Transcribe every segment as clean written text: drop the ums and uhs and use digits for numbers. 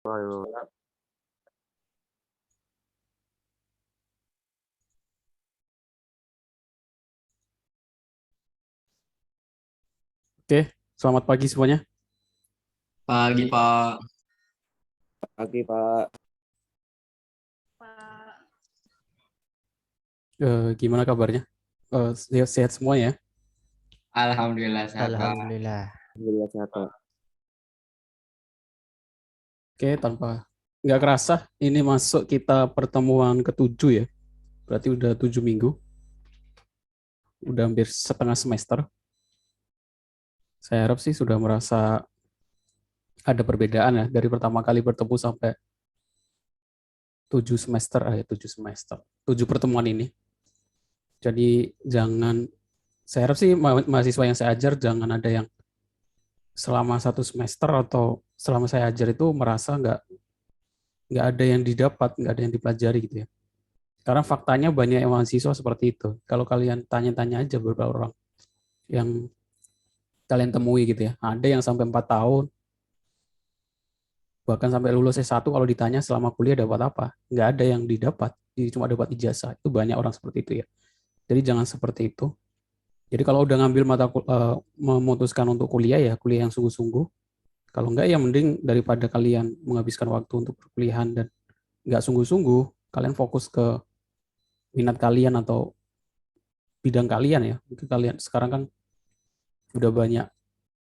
Ayo. Oke, selamat pagi semuanya. Pagi, Pak. Pagi, Pak. Gimana kabarnya? Sehat semua ya? Alhamdulillah sehat, Pak. Alhamdulillah. Alhamdulillah sehat, Pak. Oke, tanpa nggak kerasa ini masuk kita pertemuan ketujuh ya. Berarti udah 7 minggu, udah hampir setengah semester. Saya harap sih sudah merasa ada perbedaan ya dari pertama kali bertemu sampai 7 semester, 7 pertemuan ini. Jadi jangan, saya harap sih mahasiswa yang saya ajar jangan ada yang selama 1 semester atau selama saya ajar itu merasa nggak ada yang didapat, nggak ada yang dipelajari gitu ya. Karena faktanya banyak yang mahasiswa seperti itu. Kalau kalian tanya-tanya aja beberapa orang yang kalian temui gitu ya, ada yang sampai 4 tahun, bahkan sampai lulus S1 kalau ditanya selama kuliah dapat apa, nggak ada yang didapat, jadi cuma dapat ijazah. Itu banyak orang seperti itu ya. Jadi jangan seperti itu. Jadi kalau udah ngambil memutuskan untuk kuliah ya kuliah yang sungguh-sungguh. Kalau enggak ya mending daripada kalian menghabiskan waktu untuk perkuliahan dan nggak sungguh-sungguh, kalian fokus ke minat kalian atau bidang kalian ya. Mungkin kalian sekarang kan udah banyak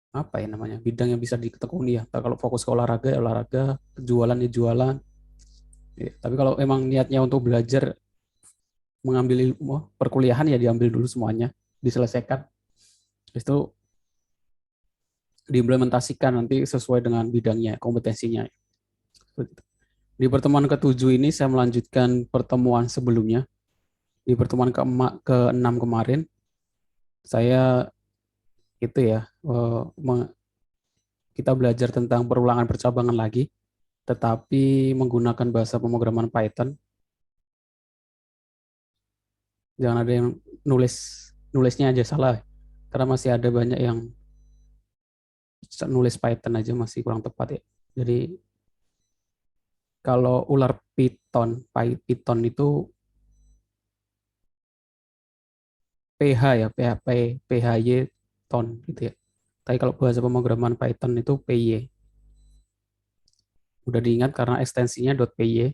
apa ya namanya bidang yang bisa ditekuni ya. Kalau fokus ke olahraga ya olahraga, jualan ya jualan. Ya, tapi kalau emang niatnya untuk belajar mengambil ilmu perkuliahan ya diambil dulu semuanya, diselesaikan. Itu diimplementasikan nanti sesuai dengan bidangnya, kompetensinya. Di pertemuan ke-7 ini saya melanjutkan pertemuan sebelumnya. Di pertemuan ke-6 kemarin saya itu ya kita belajar tentang perulangan percabangan lagi, tetapi menggunakan bahasa pemrograman Python. Jangan ada yang nulisnya aja salah, karena masih ada banyak yang nulis Python aja masih kurang tepat ya. Jadi kalau ular Python itu PH ya, PHP, PHY ton gitu ya. Tapi kalau bahasa pemrograman Python itu PY. Udah diingat karena ekstensinya .py.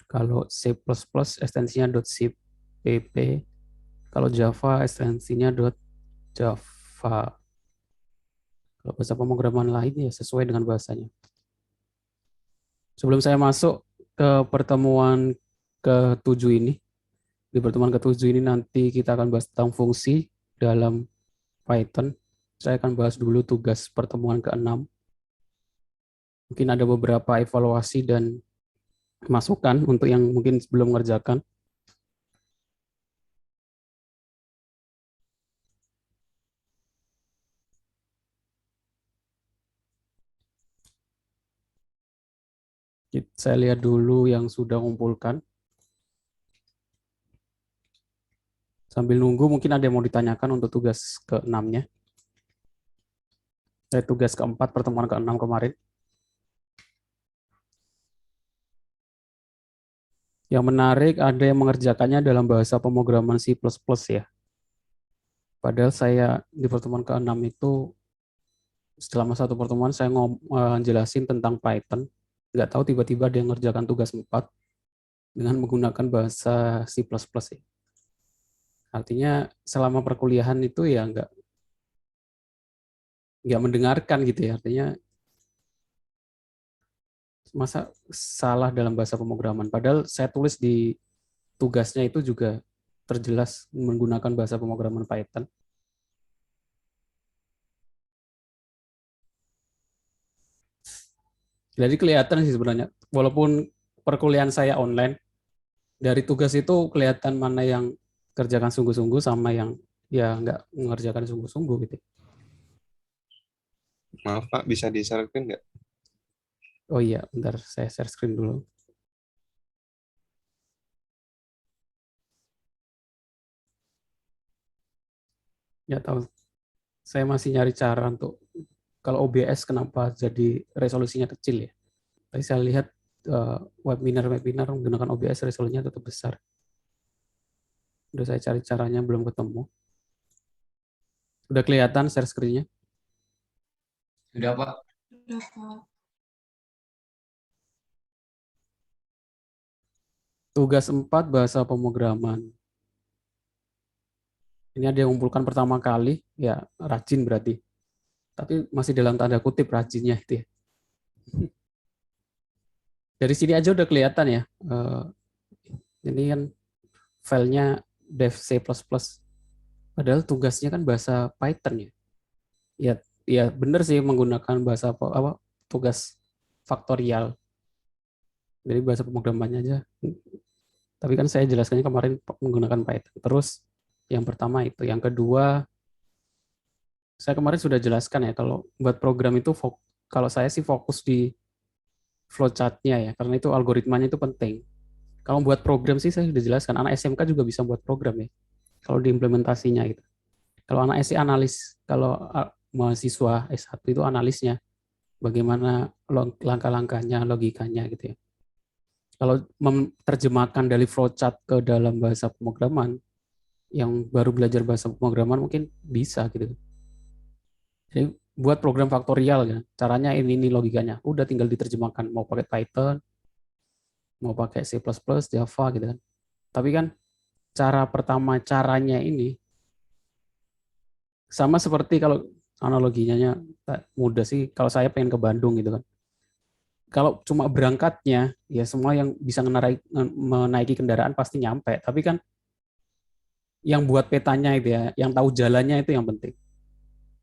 Kalau C++ ekstensinya .cpp. Kalau Java ekstensinya .java. Kalau bahasa pemrograman lain ya sesuai dengan bahasanya. Sebelum saya masuk ke pertemuan ke-7 ini, di pertemuan ke-7 ini nanti kita akan bahas tentang fungsi dalam Python. Saya akan bahas dulu tugas pertemuan ke-6. Mungkin ada beberapa evaluasi dan masukan untuk yang mungkin belum mengerjakan. Saya lihat dulu yang sudah mengumpulkan. Sambil nunggu mungkin ada yang mau ditanyakan untuk tugas ke-6-nya. Tugas ke-4 pertemuan ke-6 kemarin. Yang menarik ada yang mengerjakannya dalam bahasa pemrograman C++ ya. Padahal saya di pertemuan ke-6 itu selama satu pertemuan saya jelasin tentang Python. Nggak tahu tiba-tiba ada yang mengerjakan tugas 4 dengan menggunakan bahasa C++ ya. Artinya selama perkuliahan itu ya nggak mendengarkan gitu ya. Artinya masa salah dalam bahasa pemrograman. Padahal saya tulis di tugasnya itu juga terjelas menggunakan bahasa pemrograman Python. Jadi kelihatan sih sebenarnya, walaupun perkuliahan saya online, dari tugas itu kelihatan mana yang kerjakan sungguh-sungguh sama yang ya nggak mengerjakan sungguh-sungguh gitu. Maaf Pak, bisa di-share-kan nggak? Oh iya, bentar saya share screen dulu. Ya tahu, saya masih nyari cara untuk kalau OBS kenapa jadi resolusinya kecil ya? Tadi saya lihat webinar menggunakan OBS resolusinya tetap besar. Udah saya cari caranya belum ketemu. Udah kelihatan share screen-nya? Sudah, Pak. Tugas 4 bahasa pemrograman. Ini ada yang mengumpulkan pertama kali, ya rajin berarti. Tapi masih dalam tanda kutip rajinnya itu ya. Dari sini aja udah kelihatan ya. Ini kan filenya dev C++. Padahal tugasnya kan bahasa Python ya. Ya benar sih menggunakan bahasa apa tugas faktorial. Jadi bahasa pemrogramannya aja. Tapi kan saya jelaskannya kemarin menggunakan Python. Terus yang pertama itu, yang kedua saya kemarin sudah jelaskan ya kalau buat program itu kalau saya sih fokus di flowchart-nya ya, karena itu algoritmanya itu penting. Kalau buat program sih saya sudah jelaskan, anak SMK juga bisa buat program ya. Kalau diimplementasinya gitu. Kalau anak SI analis, kalau mahasiswa S1 itu analisnya bagaimana langkah-langkahnya, logikanya gitu ya. Kalau menerjemahkan dari flowchart ke dalam bahasa pemrograman, yang baru belajar bahasa pemrograman mungkin bisa gitu. Jadi buat program faktorial ya, caranya ini logikanya. Udah tinggal diterjemahkan mau pakai Python, mau pakai C++, Java gitu kan. Tapi kan caranya ini sama seperti kalau analoginya mudah sih kalau saya pengen ke Bandung gitu kan. Kalau cuma berangkatnya ya semua yang bisa menaiki kendaraan pasti nyampe, tapi kan yang buat petanya itu ya, yang tahu jalannya itu yang penting.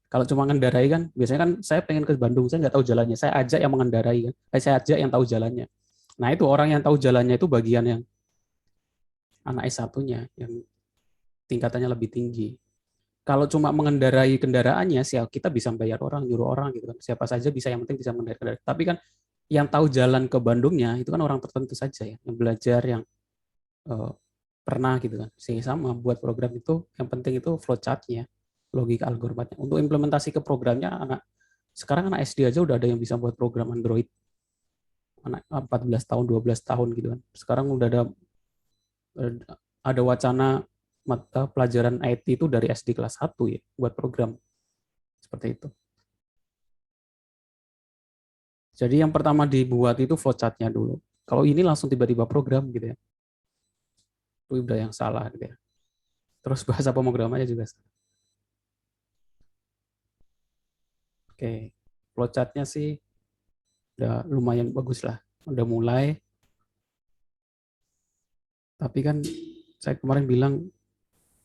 Kalau cuma mengendarai kan, biasanya kan saya pengen ke Bandung, saya nggak tahu jalannya, saya ajak yang mengendarai kan, saya ajak yang tahu jalannya. Nah itu orang yang tahu jalannya itu bagian yang anak S1-nya, yang tingkatannya lebih tinggi. Kalau cuma mengendarai kendaraannya, sih kita bisa bayar orang, nyuruh orang gitu kan, siapa saja bisa, yang penting bisa mengendarai kendaraan. Tapi kan yang tahu jalan ke Bandungnya itu kan orang tertentu saja ya, yang belajar, yang uh, pernah gitu kan. Sehingga sama buat program itu yang penting itu flowchart-nya, logika algoritmanya. Untuk implementasi ke programnya sekarang anak SD aja udah ada yang bisa buat program Android. Anak 14 tahun, 12 tahun gitu kan. Sekarang udah ada wacana mata pelajaran IT itu dari SD kelas 1 ya buat program. Seperti itu. Jadi yang pertama dibuat itu flowchart-nya dulu. Kalau ini langsung tiba-tiba program gitu ya. Itu udah yang salah gitu ya. Terus bahasa pemrogramannya juga salah. Oke, flowchart-nya sih udah lumayan bagus lah. Udah mulai. Tapi kan saya kemarin bilang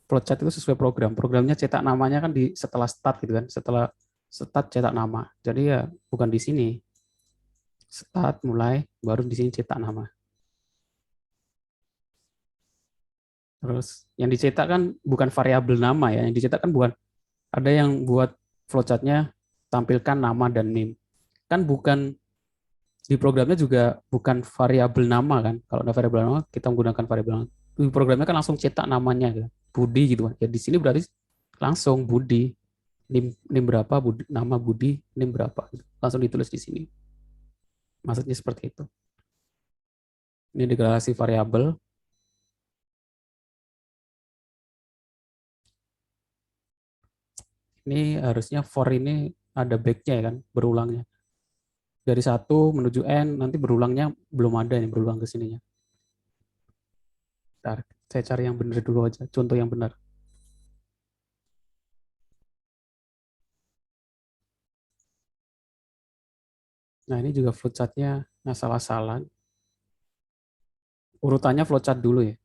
flowchart itu sesuai program. Programnya cetak namanya kan di setelah start gitu kan. Setelah start cetak nama. Jadi ya bukan di sini. Start mulai baru di sini cetak nama. Terus yang dicetak kan bukan variabel nama ya. Yang dicetak kan bukan, ada yang buat flowchart-nya tampilkan nama dan name. Kan bukan di programnya juga bukan variabel nama kan. Kalau ada variabel nama kita menggunakan variabel nama. Di programnya kan langsung cetak namanya gitu. Budi gitu kan. Ya di sini berarti langsung Budi. NIM berapa, nama Budi, NIM berapa. Langsung ditulis di sini. Maksudnya seperti itu. Ini deklarasi variabel. Ini harusnya for ini ada back-nya ya kan, berulangnya. Dari 1 menuju N, nanti berulangnya belum ada nih, berulang ke sininya. Bentar, saya cari yang benar dulu aja, contoh yang benar. Nah ini juga flowchart-nya nggak salah-salah. Urutannya flowchart dulu ya.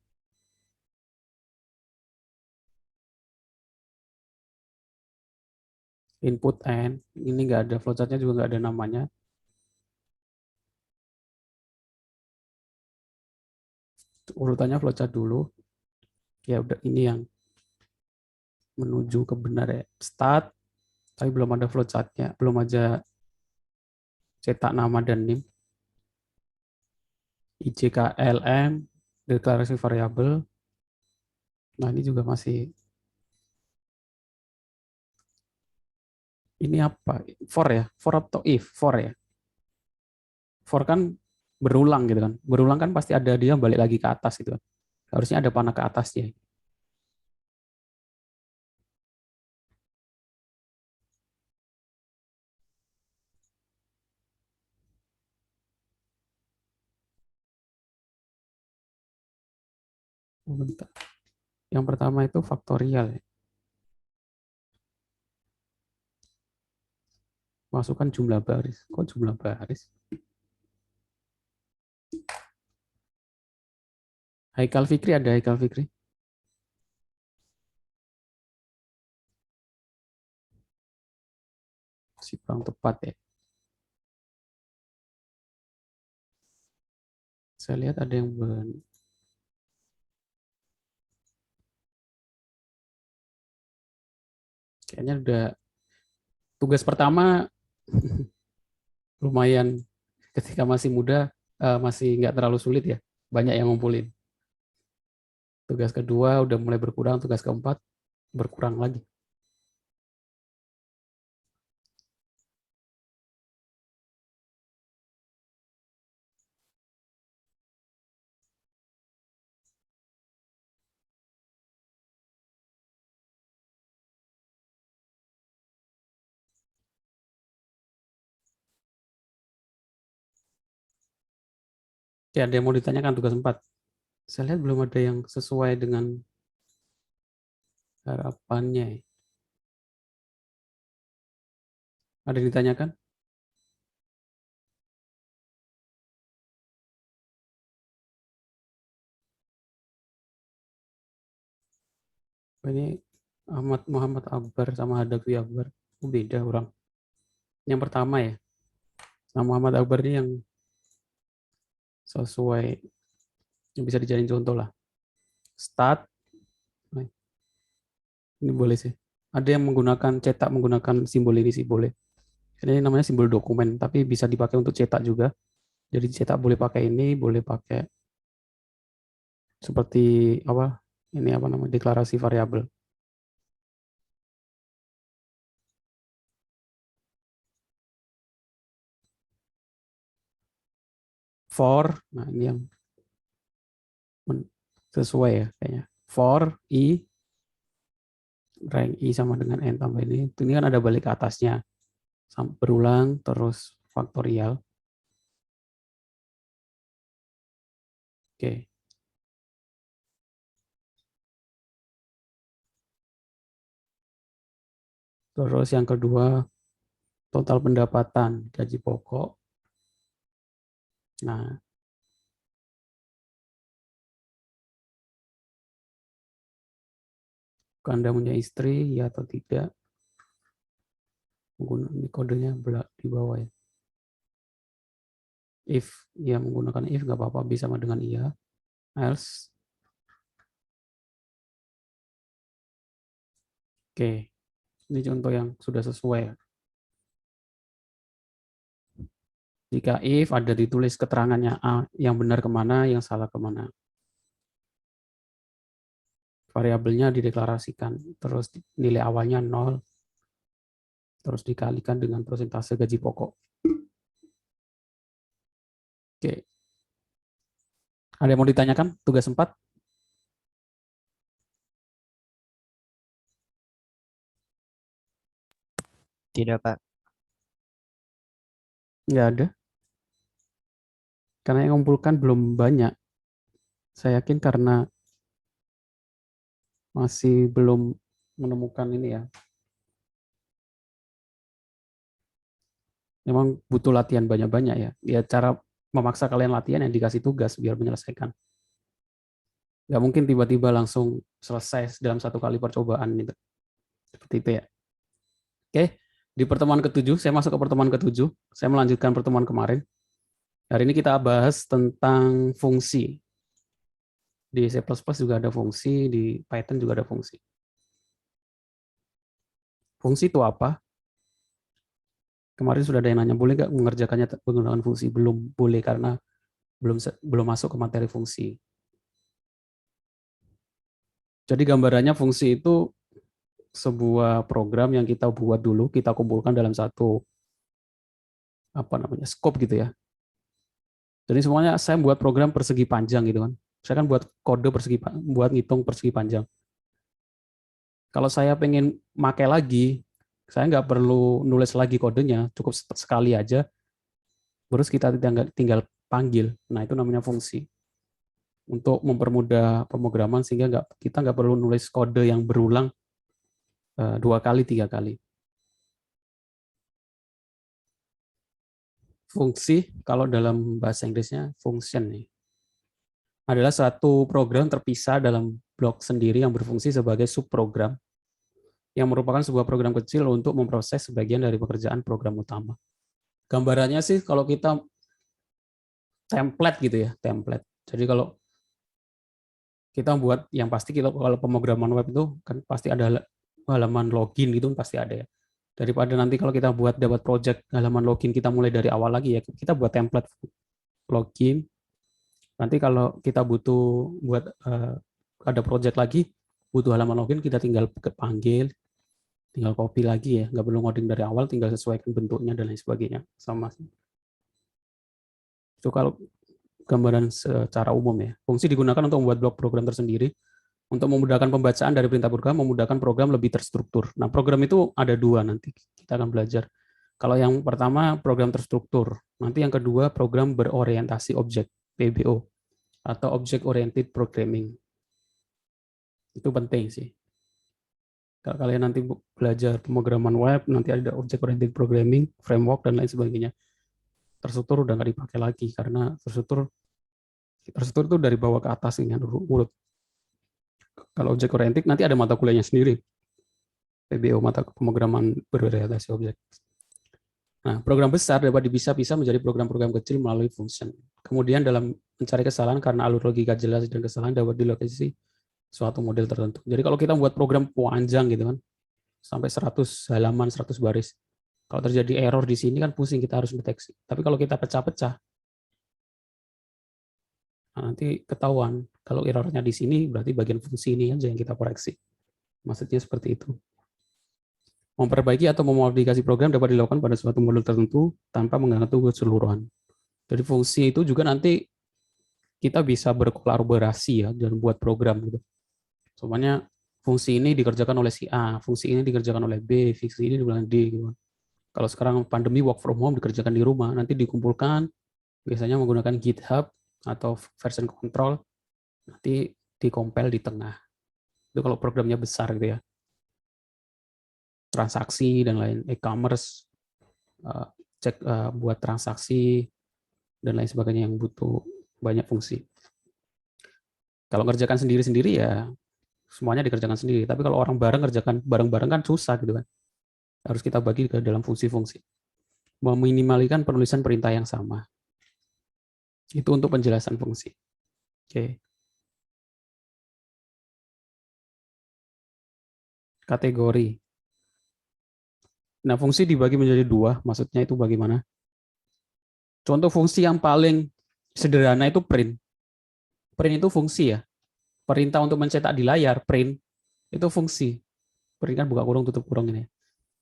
Input N, ini nggak ada flowchart-nya juga nggak ada namanya. Urutannya flowchart dulu. Ya udah ini yang menuju ke benar ya. Start, tapi belum ada flowchart-nya, belum ada cetak nama dan NIM. IJKLM, deklarasi variabel. Nah ini juga masih Ini apa? For ya? For atau if? For ya? For kan berulang gitu kan. Berulang kan pasti ada dia balik lagi ke atas gitu kan. Harusnya ada panah ke atasnya. Oh, bentar. Yang pertama itu faktorial ya. Masukkan jumlah baris. Kok jumlah baris? Haikal Fikri ada Haikal Fikri? Si kurang tepat ya. Saya lihat ada yang kayaknya udah tugas pertama lumayan ketika masih muda, masih nggak terlalu sulit ya. Banyak yang ngumpulin. Tugas kedua udah mulai berkurang, tugas keempat berkurang lagi. Ya, ada yang mau ditanyakan tugas 4. Saya lihat belum ada yang sesuai dengan harapannya. Ada yang ditanyakan? Ini Ahmad Muhammad Akbar sama Hadafi Akbar. Oh, beda orang. Yang pertama ya. Nah, Muhammad Akbar ini yang sesuai, yang bisa dijadiin contoh lah. Start. Ini boleh sih. Ada yang menggunakan cetak menggunakan simbol ini sih boleh. Ini namanya simbol dokumen, tapi bisa dipakai untuk cetak juga. Jadi cetak boleh pakai ini, boleh pakai seperti apa? Ini apa namanya? Deklarasi variabel. For, nah ini yang sesuai ya kayaknya. For i rank i sama dengan n tambah ini. Ini kan ada balik ke atasnya. Berulang terus faktorial. Oke. Terus yang kedua, total pendapatan gaji pokok. Nah, Anda punya istri, ya atau tidak? Ini kodenya di bawah ya. If, ya menggunakan if nggak apa-apa, bisa sama dengan iya. Else. Oke, ini contoh yang sudah sesuai. Jika if ada ditulis keterangannya A, yang benar kemana, yang salah kemana. Variabelnya dideklarasikan, terus nilai awalnya 0, terus dikalikan dengan persentase gaji pokok. Oke. Ada yang mau ditanyakan? Tugas 4? Tidak, Pak. Nggak ada. Karena yang mengumpulkan belum banyak. Saya yakin karena masih belum menemukan ini ya. Memang butuh latihan banyak-banyak ya. Ya cara memaksa kalian latihan yang dikasih tugas biar menyelesaikan. Nggak mungkin tiba-tiba langsung selesai dalam satu kali percobaan gitu. Seperti itu ya. Oke, di pertemuan ke-7, saya masuk ke pertemuan ke-7. Saya melanjutkan pertemuan kemarin. Hari ini kita bahas tentang fungsi. Di C++ juga ada fungsi, di Python juga ada fungsi. Fungsi itu apa? Kemarin sudah ada yang nanya, boleh nggak mengerjakannya menggunakan fungsi? Belum boleh karena belum masuk ke materi fungsi. Jadi gambarannya fungsi itu sebuah program yang kita buat dulu, kita kumpulkan dalam satu scope gitu ya. Jadi semuanya saya buat program persegi panjang gitu kan. Saya kan buat kode buat ngitung persegi panjang. Kalau saya pengen pakai lagi, saya nggak perlu nulis lagi kodenya, cukup sekali aja. Terus kita tinggal panggil. Nah, itu namanya fungsi. Untuk mempermudah pemrograman sehingga kita nggak perlu nulis kode yang berulang 2 kali, 3 kali. Fungsi, kalau dalam bahasa Inggrisnya function nih, adalah suatu program terpisah dalam blok sendiri yang berfungsi sebagai subprogram yang merupakan sebuah program kecil untuk memproses sebagian dari pekerjaan program utama. Gambarannya sih kalau kita template gitu ya, template. Jadi kalau kita buat yang pasti kalau pemrograman web itu kan pasti ada halaman login gitu pasti ada ya. Daripada nanti kalau kita dapat project halaman login kita mulai dari awal lagi ya, kita buat template login. Nanti kalau kita butuh buat ada project lagi, butuh halaman login, kita tinggal panggil, tinggal copy lagi ya, nggak perlu ngoding dari awal, tinggal sesuaikan bentuknya dan lain sebagainya. Sama. Itu kalau gambaran secara umum ya. Fungsi digunakan untuk membuat blok program tersendiri, untuk memudahkan pembacaan dari perintah program, memudahkan program lebih terstruktur. Nah, program itu ada 2 nanti, kita akan belajar. Kalau yang pertama, program terstruktur. Nanti yang kedua, program berorientasi objek, PBO, atau Object Oriented Programming. Itu penting sih. Kalau kalian nanti belajar pemrograman web, nanti ada Object Oriented Programming, framework, dan lain sebagainya. Terstruktur udah nggak dipakai lagi, karena terstruktur itu dari bawah ke atas ini, urut. Kalau Object Oriented, nanti ada mata kuliahnya sendiri. PBO, mata pemrograman berorientasi objek. Nah, program besar dapat dipisah-pisah menjadi program-program kecil melalui function. Kemudian dalam mencari kesalahan karena alur logika jelas dan kesalahan dapat dilokasi suatu model tertentu. Jadi kalau kita buat program panjang gitu kan, sampai 100 halaman, 100 baris. Kalau terjadi error di sini kan pusing, kita harus deteksi. Tapi kalau kita pecah-pecah, nah nanti ketahuan. Kalau errornya di sini, berarti bagian fungsi ini aja yang kita koreksi. Maksudnya seperti itu. Memperbaiki atau memodifikasi program dapat dilakukan pada suatu modul tertentu tanpa mengganggu keseluruhan. Jadi fungsi itu juga nanti kita bisa berkolaborasi ya dan buat program gitu. Soalnya fungsi ini dikerjakan oleh si A, fungsi ini dikerjakan oleh B, fungsi ini dikerjakan D gitu. Kalau sekarang pandemi work from home dikerjakan di rumah, nanti dikumpulkan biasanya menggunakan GitHub atau version control, nanti dikompil di tengah. Itu kalau programnya besar gitu ya. Transaksi dan lain, e-commerce, buat transaksi dan lain sebagainya yang butuh banyak fungsi. Kalau ngerjakan sendiri-sendiri ya semuanya dikerjakan sendiri. Tapi kalau orang ngerjakan bareng-bareng kan susah gitu kan. Harus kita bagi ke dalam fungsi-fungsi. Meminimalkan penulisan perintah yang sama. Itu untuk penjelasan fungsi. Oke. Kategori. Nah, fungsi dibagi menjadi 2, maksudnya itu bagaimana? Contoh fungsi yang paling sederhana itu print. Print itu fungsi ya. Perintah untuk mencetak di layar, print, itu fungsi. Print kan buka kurung, tutup kurung ini.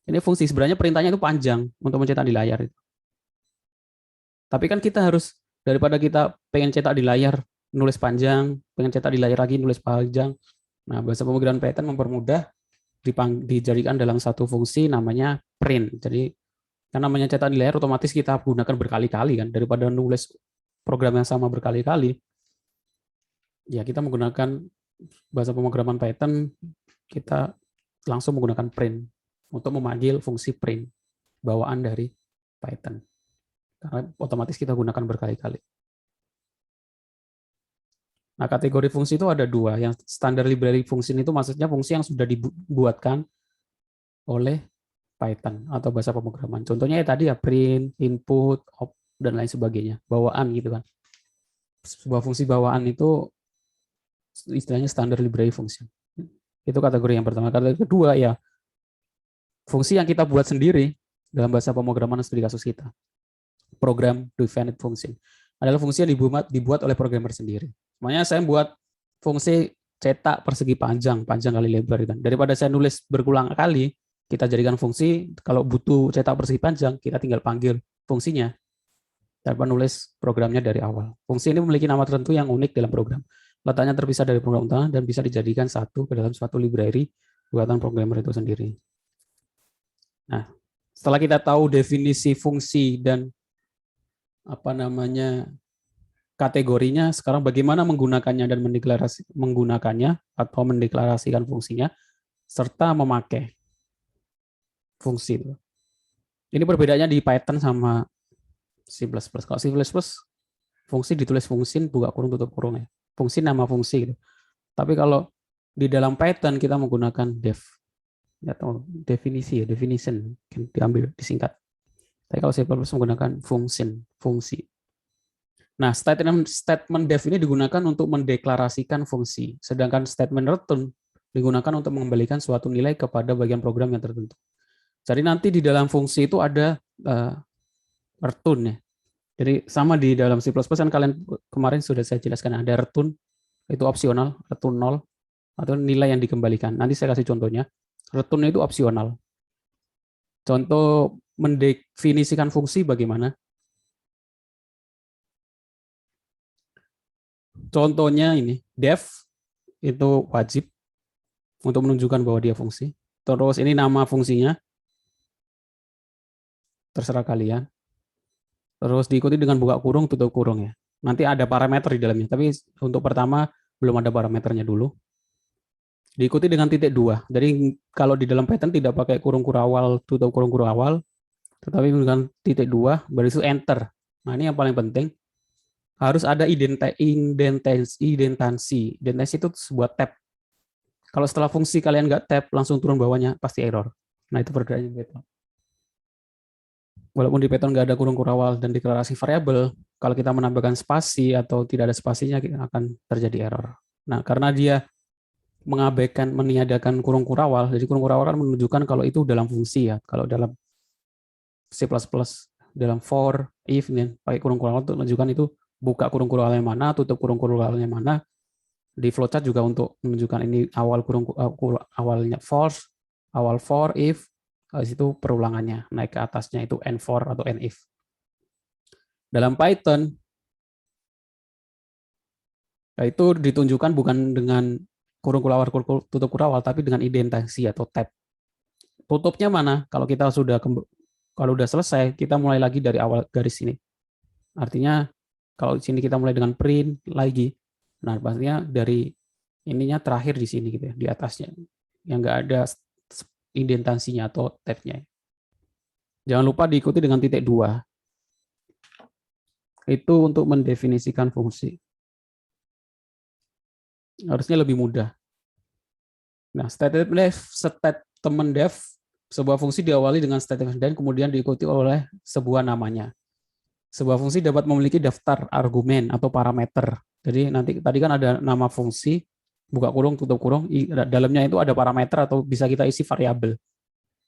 Ini fungsi, sebenarnya perintahnya itu panjang untuk mencetak di layar. Tapi kan kita harus, daripada kita pengen cetak di layar, nulis panjang, pengen cetak di layar lagi, nulis panjang. Nah, bahasa pemrograman Python mempermudah dijadikan dalam satu fungsi namanya print. Jadi, kan namanya cetak di layar, otomatis kita gunakan berkali-kali kan, daripada nulis program yang sama berkali-kali. Ya, kita menggunakan bahasa pemrograman Python, kita langsung menggunakan print untuk memanggil fungsi print bawaan dari Python. Karena otomatis kita gunakan berkali-kali. Nah, kategori fungsi itu ada 2. Yang standar library function itu maksudnya fungsi yang sudah dibuatkan oleh Python atau bahasa pemrograman. Contohnya ya tadi ya print, input, op, dan lain sebagainya. Bawaan gitu kan. Sebuah fungsi bawaan itu istilahnya standar library function. Itu kategori yang pertama. Kategori kedua ya fungsi yang kita buat sendiri dalam bahasa pemrograman seperti kasus kita. Program defined function adalah fungsi yang dibuat oleh programmer sendiri. Makanya saya buat fungsi cetak persegi panjang kali lebar kan. Daripada saya nulis berulang kali, kita jadikan fungsi, kalau butuh cetak persegi panjang, kita tinggal panggil fungsinya tanpa nulis programnya dari awal. Fungsi ini memiliki nama tertentu yang unik dalam program. Letaknya terpisah dari program utama dan bisa dijadikan satu ke dalam suatu library buatan programmer itu sendiri. Nah, setelah kita tahu definisi fungsi dan kategorinya, sekarang bagaimana menggunakannya dan menggunakannya atau mendeklarasikan fungsinya serta memakai fungsi itu. Ini perbedaannya di Python sama C++. Kalau C++ fungsi ditulis fungsin buka kurung tutup kurung ya. Fungsi nama fungsi gitu. Tapi kalau di dalam Python kita menggunakan def atau definisi ya, definition diambil disingkat. Tapi kalau C++ menggunakan fungsi. Nah, statement def ini digunakan untuk mendeklarasikan fungsi, sedangkan statement return digunakan untuk mengembalikan suatu nilai kepada bagian program yang tertentu. Jadi nanti di dalam fungsi itu ada return ya. Jadi sama di dalam C++ kan kalian kemarin sudah saya jelaskan ada return itu opsional, return 0 atau nilai yang dikembalikan. Nanti saya kasih contohnya. Return itu opsional. Contoh mendefinisikan fungsi bagaimana? Contohnya ini, def itu wajib untuk menunjukkan bahwa dia fungsi. Terus ini nama fungsinya, terserah kalian. Terus diikuti dengan buka kurung, tutup kurung ya. Nanti ada parameter di dalamnya, tapi untuk pertama belum ada parameternya dulu. Diikuti dengan titik 2. Jadi kalau di dalam Python tidak pakai kurung awal, tutup kurung awal, tetapi dengan titik 2, baru itu enter. Nah ini yang paling penting. Harus ada indentansi. Indentansi itu sebuah tab. Kalau setelah fungsi kalian nggak tab, langsung turun bawahnya, pasti error. Nah itu perbedaannya Python. Walaupun di Python nggak ada kurung awal dan deklarasi variabel, kalau kita menambahkan spasi atau tidak ada spasinya akan terjadi error. Nah, karena dia meniadakan kurung awal, jadi kurung awal kan menunjukkan kalau itu dalam fungsi ya. Kalau dalam C++, dalam for, if, pakai kurung awal untuk menunjukkan itu buka kurung awalnya mana, tutup kurung awalnya mana. Di flowchart juga untuk menunjukkan ini awal awalnya false, awal for, if, habis itu perulangannya, naik ke atasnya itu N4 atau NIF. Dalam Python, itu ditunjukkan bukan dengan kurung awal, tutup kurung awal, tapi dengan indentansi atau tab. Tutupnya mana? Kalau kita sudah selesai, kita mulai lagi dari awal garis ini. Artinya, kalau di sini kita mulai dengan print lagi, nah pastinya dari ininya terakhir di sini gitu ya, di atasnya, yang nggak ada indentansinya atau tab-nya. Jangan lupa diikuti dengan titik 2. Itu untuk mendefinisikan fungsi. Harusnya lebih mudah. Nah, statement def, sebuah fungsi diawali dengan statement dan kemudian diikuti oleh sebuah namanya. Sebuah fungsi dapat memiliki daftar argumen atau parameter. Jadi nanti tadi kan ada nama fungsi, buka kurung, tutup kurung, dalamnya itu ada parameter atau bisa kita isi variabel.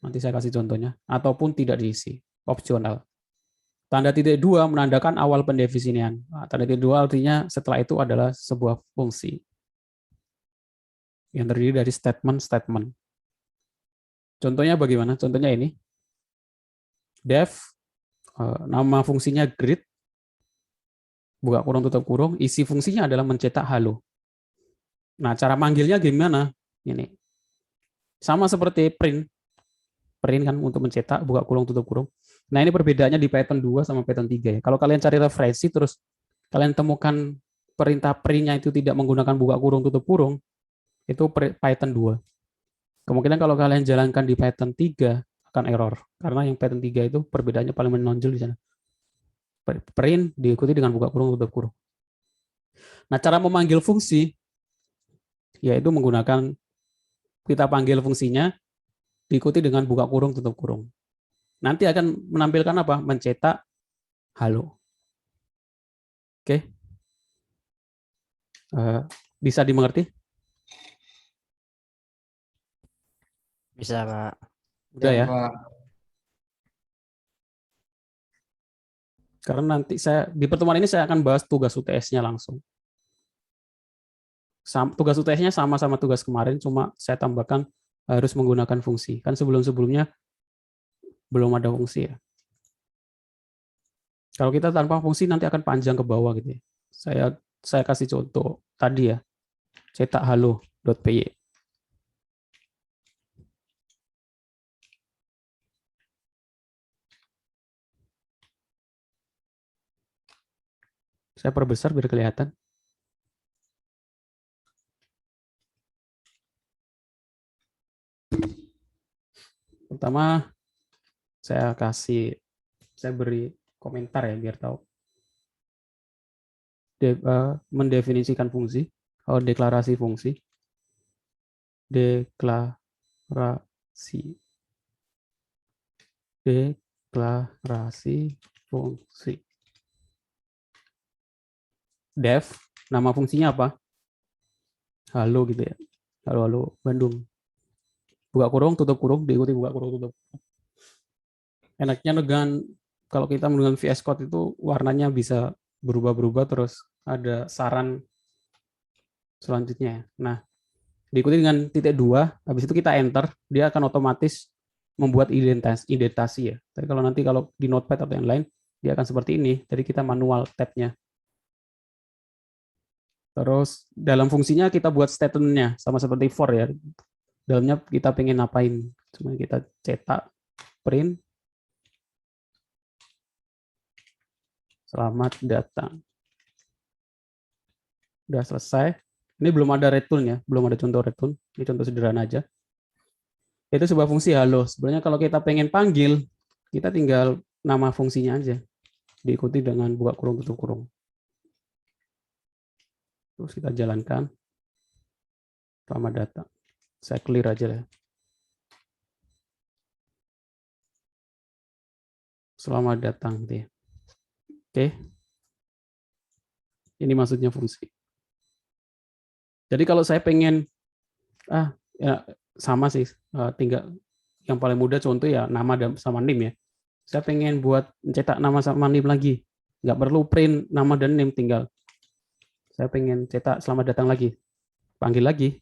Nanti saya kasih contohnya. Ataupun tidak diisi, opsional. Tanda titik 2 menandakan awal pendefinisian. Nah, tanda titik 2 artinya setelah itu adalah sebuah fungsi yang terdiri dari statement-statement. Contohnya bagaimana? Contohnya ini. Def, nama fungsinya greet, buka kurung, tutup kurung, isi fungsinya adalah mencetak halo. Nah, cara manggilnya gimana? Ini. Sama seperti print. Print kan untuk mencetak, buka kurung, tutup kurung. Nah, ini perbedaannya di Python 2 sama Python 3 ya. Kalau kalian cari referensi terus kalian temukan perintah print-nya itu tidak menggunakan buka kurung, tutup kurung, itu Python 2. Kemungkinan kalau kalian jalankan di Python 3 akan error. Karena yang Python 3 itu perbedaannya paling menonjol di sana. Print diikuti dengan buka kurung, tutup kurung. Nah, cara memanggil fungsi yaitu menggunakan kita panggil fungsinya diikuti dengan buka kurung, tutup kurung. Nanti akan menampilkan apa? Mencetak halo. Oke. Bisa dimengerti? Bisa, Pak. Udah ya. Pak. Karena nanti di pertemuan ini saya akan bahas tugas UTS-nya langsung. Tugas UTS-nya sama tugas kemarin, cuma saya tambahkan harus menggunakan fungsi. Kan sebelum-sebelumnya belum ada fungsi ya. Kalau kita tanpa fungsi nanti akan panjang ke bawah gitu ya. Saya kasih contoh tadi ya. Cetak halo.py. Saya perbesar biar kelihatan. Pertama saya beri komentar ya biar tahu. Mendefinisikan fungsi, deklarasi fungsi. Deklarasi fungsi. Def, nama fungsinya apa? Halo gitu ya. Halo Bandung. Buka kurung, tutup kurung, diikuti buka kurung, tutup. Enaknya dengan kalau kita menggunakan VS Code itu warnanya bisa berubah-berubah, terus ada saran selanjutnya. Nah, diikuti dengan titik 2, habis itu kita enter, dia akan otomatis membuat indentasi ya. Tapi kalau di Notepad atau yang lain, dia akan seperti ini. Jadi kita manual tab-nya. Terus dalam fungsinya kita buat statement-nya sama seperti for ya. Dalamnya kita pengen ngapain? Cuma kita cetak, print, selamat datang. Udah selesai. Ini belum ada return ya, belum ada contoh return. Ini contoh sederhana aja. Itu sebuah fungsi halo. Sebenarnya kalau kita pengen panggil, kita tinggal nama fungsinya aja. Diikuti dengan buka kurung, tutup kurung. Terus kita jalankan. Selamat datang. Saya clear aja ya. Selamat datang. Oke. Ini maksudnya fungsi. Jadi kalau saya pengen, ya sama sih, tinggal yang paling mudah contoh ya nama sama NIM ya. Saya pengen buat cetak nama sama NIM lagi. Nggak perlu print nama dan NIM, tinggal saya pengen cetak selamat datang lagi. Panggil lagi.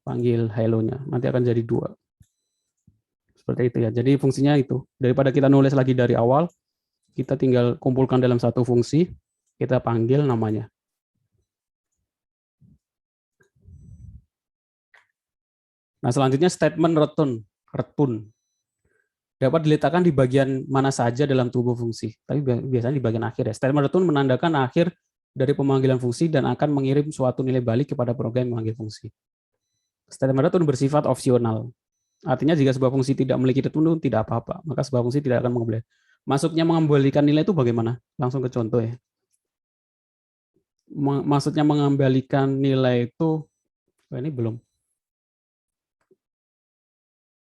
Panggil hello-nya. Nanti akan jadi 2. Seperti itu ya. Jadi fungsinya itu. Daripada kita nulis lagi dari awal, kita tinggal kumpulkan dalam satu fungsi, kita panggil namanya. Nah, selanjutnya statement return. Dapat diletakkan di bagian mana saja dalam tubuh fungsi. Tapi biasanya di bagian akhir ya. Statement return menandakan akhir dari pemanggilan fungsi dan akan mengirim suatu nilai balik kepada program yang memanggil fungsi. Statement return bersifat opsional. Artinya jika sebuah fungsi tidak memiliki return, tidak apa-apa. Maka sebuah fungsi tidak akan mengembalikan. Maksudnya mengembalikan nilai itu bagaimana? Langsung ke contoh ya. Maksudnya mengembalikan nilai itu, ini belum.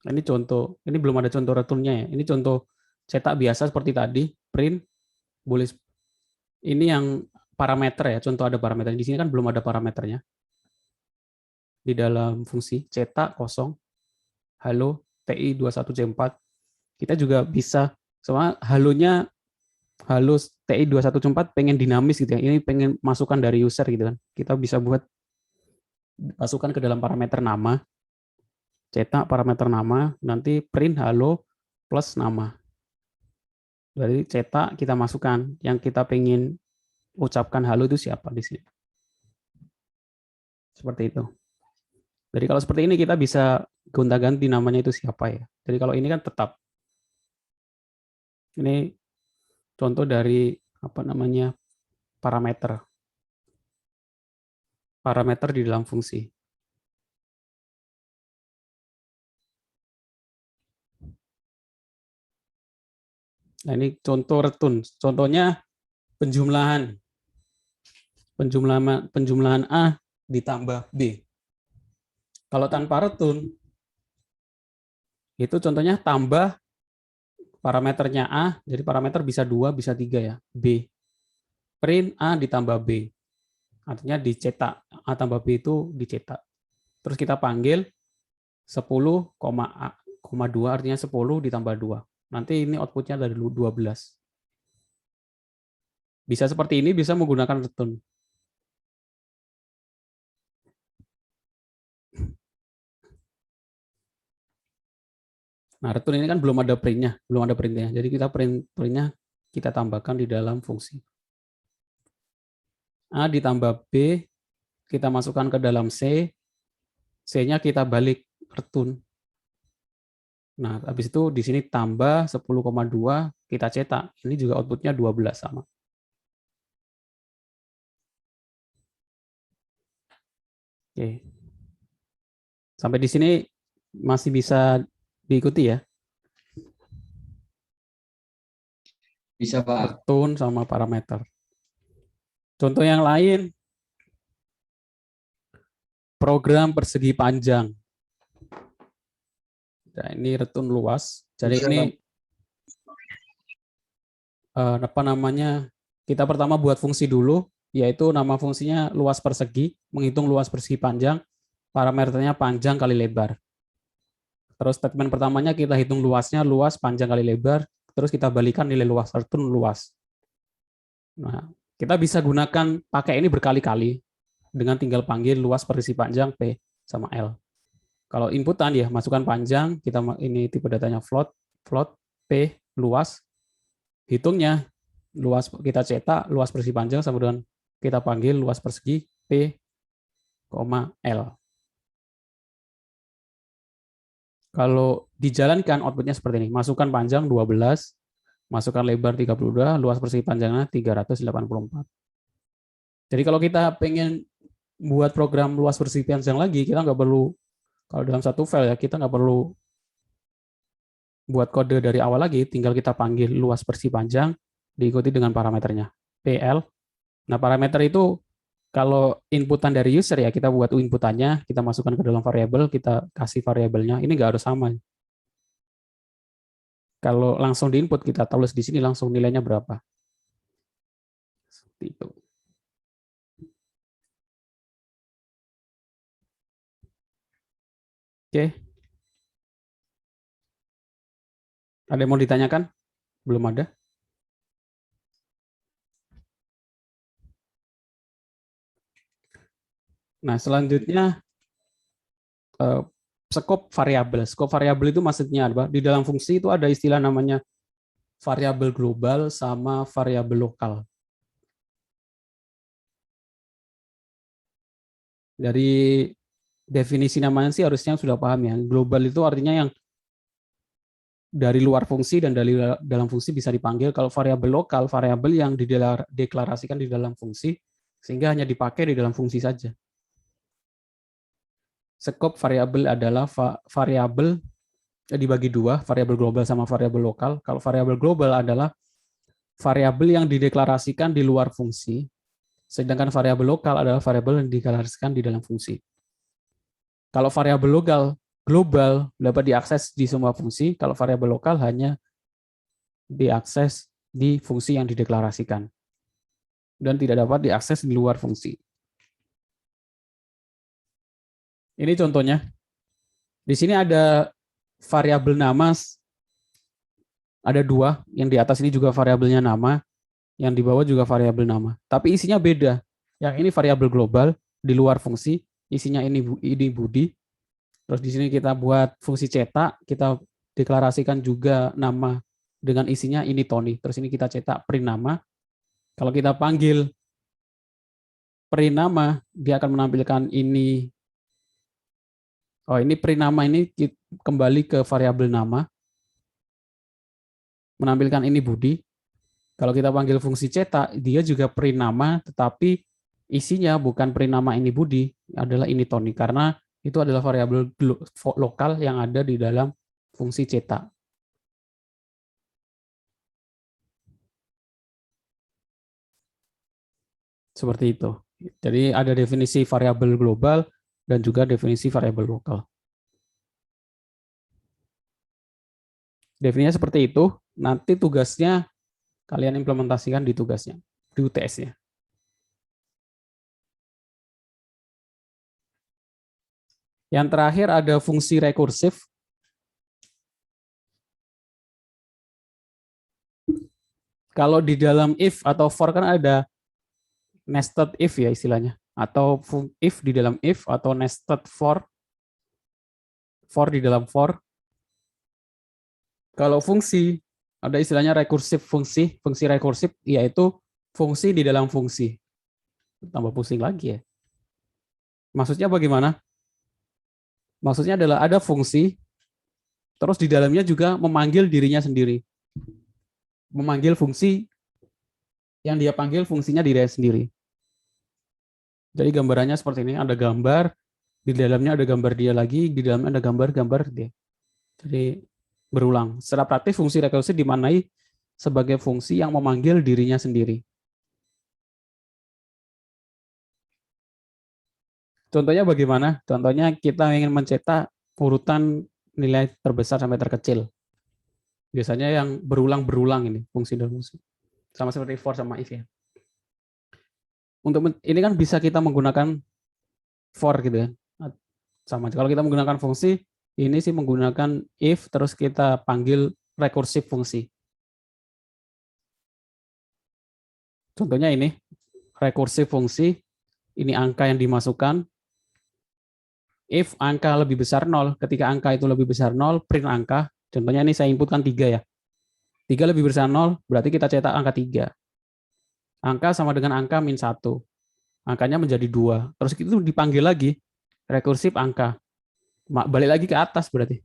Ini contoh, ini belum ada contoh returnnya ya. Ini contoh cetak biasa seperti tadi, print, boleh. Ini yang parameter ya, contoh ada parameter. Di sini kan belum ada parameternya. Di dalam fungsi cetak kosong, halo TI 21C4. Kita juga bisa, soalnya halonya, halo TI 21C4 pengen dinamis gitu ya. Ini pengen masukan dari user gitu kan. Kita bisa buat masukkan ke dalam parameter nama. Cetak parameter nama, nanti print halo plus nama. Jadi cetak kita masukkan, yang kita pengen ucapkan halo itu siapa di sini. Seperti itu. Jadi kalau seperti ini kita bisa gonta-ganti namanya itu siapa ya. Jadi kalau ini kan tetap. Ini contoh dari parameter. Parameter di dalam fungsi. Nah, ini contoh return. Contohnya penjumlahan. Penjumlahan A ditambah B. Kalau tanpa return, itu contohnya tambah parameternya A, jadi parameter bisa 2, bisa 3 ya. B. Print A ditambah B. Artinya dicetak. A tambah B itu dicetak. Terus kita panggil 10,2 artinya 10 ditambah 2. Nanti ini outputnya dari 12. Bisa seperti ini, bisa menggunakan return. Nah, return ini kan belum ada printnya. Jadi kita printnya kita tambahkan di dalam fungsi. A ditambah B, kita masukkan ke dalam C, C-nya kita balik return. Nah, habis itu di sini tambah 10,2 kita cetak. Ini juga outputnya 12 sama. Oke. Sampai di sini masih bisa diikuti ya? Bisa, Pak. Return sama parameter. Contoh yang lain, program persegi panjang. Nah, ini return luas. Jadi Bisa, ini apa namanya? Kita pertama buat fungsi dulu, yaitu nama fungsinya luas persegi, menghitung luas persegi panjang, parameternya panjang kali lebar. Terus statement pertamanya kita hitung luasnya, luas panjang kali lebar, terus kita balikan nilai luas, return luas. Nah, kita bisa gunakan pakai ini berkali-kali dengan tinggal panggil luas persegi panjang P sama L. Kalau inputan ya masukkan panjang, kita ini tipe datanya float P luas, hitungnya luas kita cetak luas persegi panjang sama dengan kita panggil luas persegi P, L. Kalau dijalankan outputnya seperti ini, masukkan panjang 12, masukkan lebar 32, luas persegi panjangnya 384. Jadi kalau kita pengen buat program luas persegi panjang lagi, kita nggak perlu, kalau dalam satu file ya, kita nggak perlu buat kode dari awal lagi, tinggal kita panggil luas persegi panjang, diikuti dengan parameternya, PL. Nah, parameter itu kalau inputan dari user ya, kita buat inputannya, kita masukkan ke dalam variabel, kita kasih variabelnya, ini nggak harus sama. Kalau langsung di input, kita tulis di sini langsung nilainya berapa. Seperti itu. Oke. Ada yang mau ditanyakan? Belum ada? Nah, selanjutnya skop variabel. Skop variabel itu maksudnya apa? Di dalam fungsi itu ada istilah namanya variabel global sama variabel lokal. Dari definisi namanya sih harusnya sudah paham ya. Global itu artinya yang dari luar fungsi dan dari dalam fungsi bisa dipanggil. Kalau variabel lokal, variabel yang dideklarasikan di dalam fungsi sehingga hanya dipakai di dalam fungsi saja. Skop variabel adalah variabel dibagi dua, variabel global sama variabel lokal. Kalau variabel global adalah variabel yang dideklarasikan di luar fungsi, sedangkan variabel lokal adalah variabel yang dideklarasikan di dalam fungsi. Kalau variabel lokal global dapat diakses di semua fungsi, kalau variabel lokal hanya diakses di fungsi yang dideklarasikan dan tidak dapat diakses di luar fungsi. Ini contohnya. Di sini ada variabel nama, ada dua, yang di atas ini juga variabelnya nama, yang di bawah juga variabel nama. Tapi isinya beda. Yang ini variabel global di luar fungsi, isinya ini Budi. Terus di sini kita buat fungsi cetak, kita deklarasikan juga nama dengan isinya ini Tony. Terus ini kita cetak print nama. Kalau kita panggil print nama, dia akan menampilkan ini. Oh, ini print nama ini kembali ke variabel nama. Menampilkan ini Budi. Kalau kita panggil fungsi cetak, dia juga print nama, tetapi isinya bukan print nama ini Budi, adalah ini Tony. Karena itu adalah variabel lokal yang ada di dalam fungsi cetak. Seperti itu. Jadi ada definisi variabel global dan juga definisi variabel lokal. Definisinya seperti itu. Nanti tugasnya kalian implementasikan di tugasnya, di UTS-nya. Yang terakhir ada fungsi rekursif. Kalau di dalam if atau for kan ada nested if ya istilahnya. Atau if di dalam if atau nested for di dalam for. Kalau fungsi, ada istilahnya rekursif fungsi. Fungsi rekursif yaitu fungsi di dalam fungsi. Tambah pusing lagi ya. Maksudnya bagaimana? Maksudnya adalah ada fungsi, terus di dalamnya juga memanggil dirinya sendiri. Memanggil fungsi yang dia panggil fungsinya diri sendiri. Jadi gambarannya seperti ini, ada gambar, di dalamnya ada gambar dia lagi, di dalamnya ada gambar-gambar dia. Jadi berulang. Secara praktis fungsi rekursif dimaknai sebagai fungsi yang memanggil dirinya sendiri. Contohnya bagaimana? Contohnya kita ingin mencetak urutan nilai terbesar sampai terkecil. Biasanya yang berulang-berulang ini, fungsi dan fungsi. Sama seperti for sama if ya. Untuk ini kan bisa kita menggunakan for gitu ya. Sama. Kalau kita menggunakan fungsi, ini sih menggunakan if, terus kita panggil rekursif fungsi. Contohnya ini, rekursif fungsi, ini angka yang dimasukkan. If angka lebih besar 0, ketika angka itu lebih besar 0, print angka. Contohnya ini saya inputkan 3 ya. 3 lebih besar 0, berarti kita cetak angka 3. Angka sama dengan angka min 1. Angkanya menjadi 2. Terus itu dipanggil lagi, rekursif angka. Balik lagi ke atas berarti.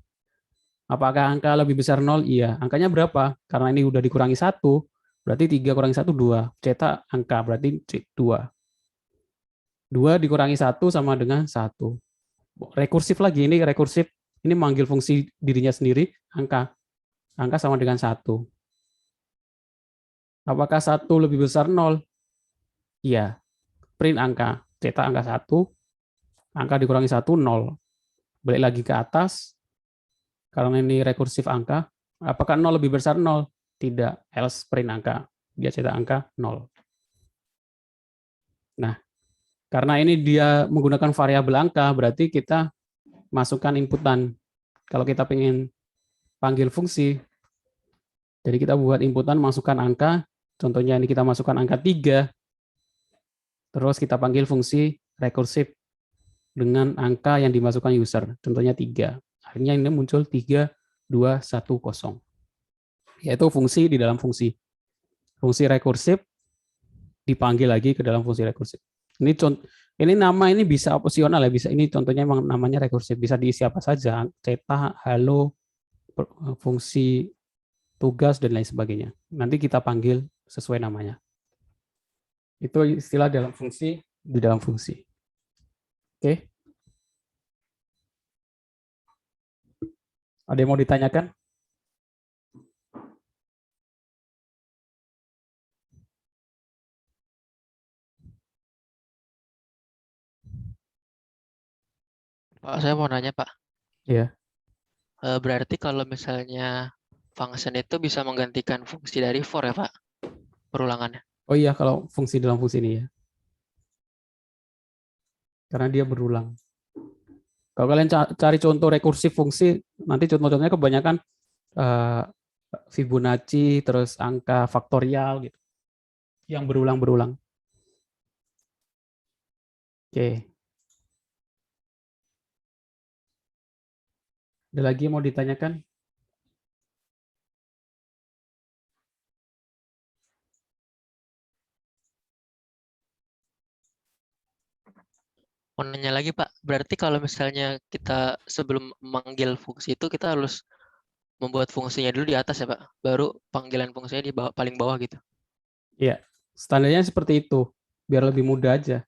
Apakah angka lebih besar 0? Iya. Angkanya berapa? Karena ini udah dikurangi 1, berarti 3 kurangi 1, 2. Cetak angka, berarti 2. 2 dikurangi 1 sama dengan 1. Rekursif lagi, ini rekursif. Ini manggil fungsi dirinya sendiri, angka. Angka sama dengan 1. Apakah 1 lebih besar 0? Iya. Print angka. Cetak angka 1. Angka dikurangi 1, 0. Balik lagi ke atas. Karena ini rekursif angka. Apakah 0 lebih besar 0? Tidak. Else print angka. Dia cetak angka 0. Nah, karena ini dia menggunakan variabel angka, berarti kita masukkan inputan. Kalau kita pengen panggil fungsi, jadi kita buat inputan, masukkan angka. Contohnya ini kita masukkan angka 3, terus kita panggil fungsi rekursif dengan angka yang dimasukkan user. Contohnya 3. Akhirnya ini muncul 3, 2, 1, 0. Yaitu fungsi di dalam fungsi. Fungsi rekursif dipanggil lagi ke dalam fungsi rekursif. Ini nama ini bisa opsional ya, bisa ini contohnya memang namanya rekursif, bisa diisi apa saja, cetak, halo, fungsi tugas dan lain sebagainya. Nanti kita panggil sesuai namanya. Itu istilah dalam fungsi di dalam fungsi. Oke. Ada yang mau ditanyakan? Pak, saya mau nanya, Pak. Iya. Berarti kalau misalnya function itu bisa menggantikan fungsi dari for ya, Pak? Perulangannya. Oh iya, kalau fungsi dalam fungsi ini ya. Karena dia berulang. Kalau kalian cari contoh rekursif fungsi, nanti contoh-contohnya kebanyakan Fibonacci, terus angka faktorial gitu. Yang berulang-berulang. Oke. Ada lagi yang mau ditanyakan? Mau nanya lagi, Pak. Berarti kalau misalnya kita sebelum memanggil fungsi itu kita harus membuat fungsinya dulu di atas ya, Pak? Baru panggilan fungsinya di bawah, paling bawah gitu. Iya. Standarnya seperti itu. Biar lebih mudah aja.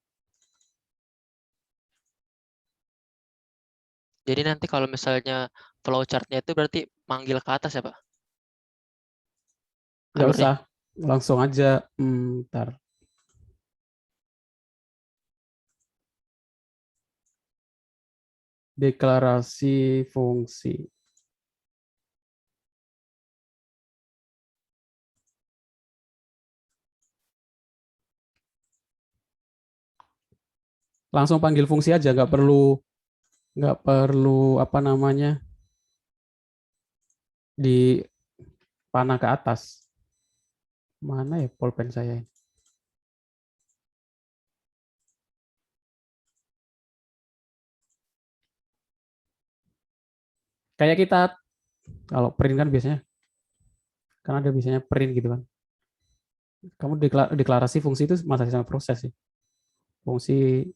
Jadi nanti kalau misalnya flowchart-nya itu berarti manggil ke atas ya, Pak? Nggak Alurnya. usah. Langsung aja. Ntar. Deklarasi fungsi. Langsung panggil fungsi aja, nggak perlu apa namanya di panah ke atas. Mana ya pulpen saya ini? Kayak kita kalau print kan biasanya Karena ada biasanya print gitu kan. Kamu deklarasi fungsi itu masih sama proses sih. Fungsi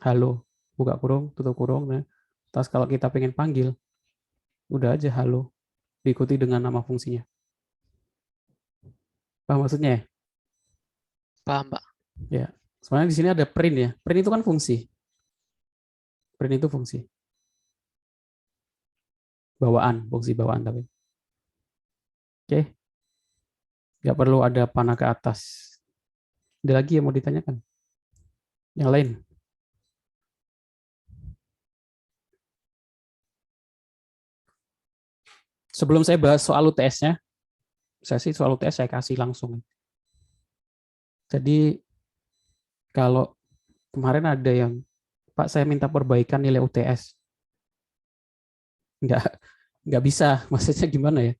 halo, buka kurung, tutup kurung. Nah, terus kalau kita pengen panggil, udah aja halo, diikuti dengan nama fungsinya. Paham maksudnya ya? Paham, Pak. Ya. Sebenarnya di sini ada print ya. Print itu kan fungsi. Print itu fungsi. Bawaan, fungsi bawaan tapi. Oke. Nggak perlu ada panah ke atas. Ada lagi yang mau ditanyakan? Yang lain? Sebelum saya bahas soal UTS-nya, saya sih soal UTS saya kasih langsung. Jadi kalau kemarin ada yang, Pak saya minta perbaikan nilai UTS. Nggak bisa, maksudnya gimana ya?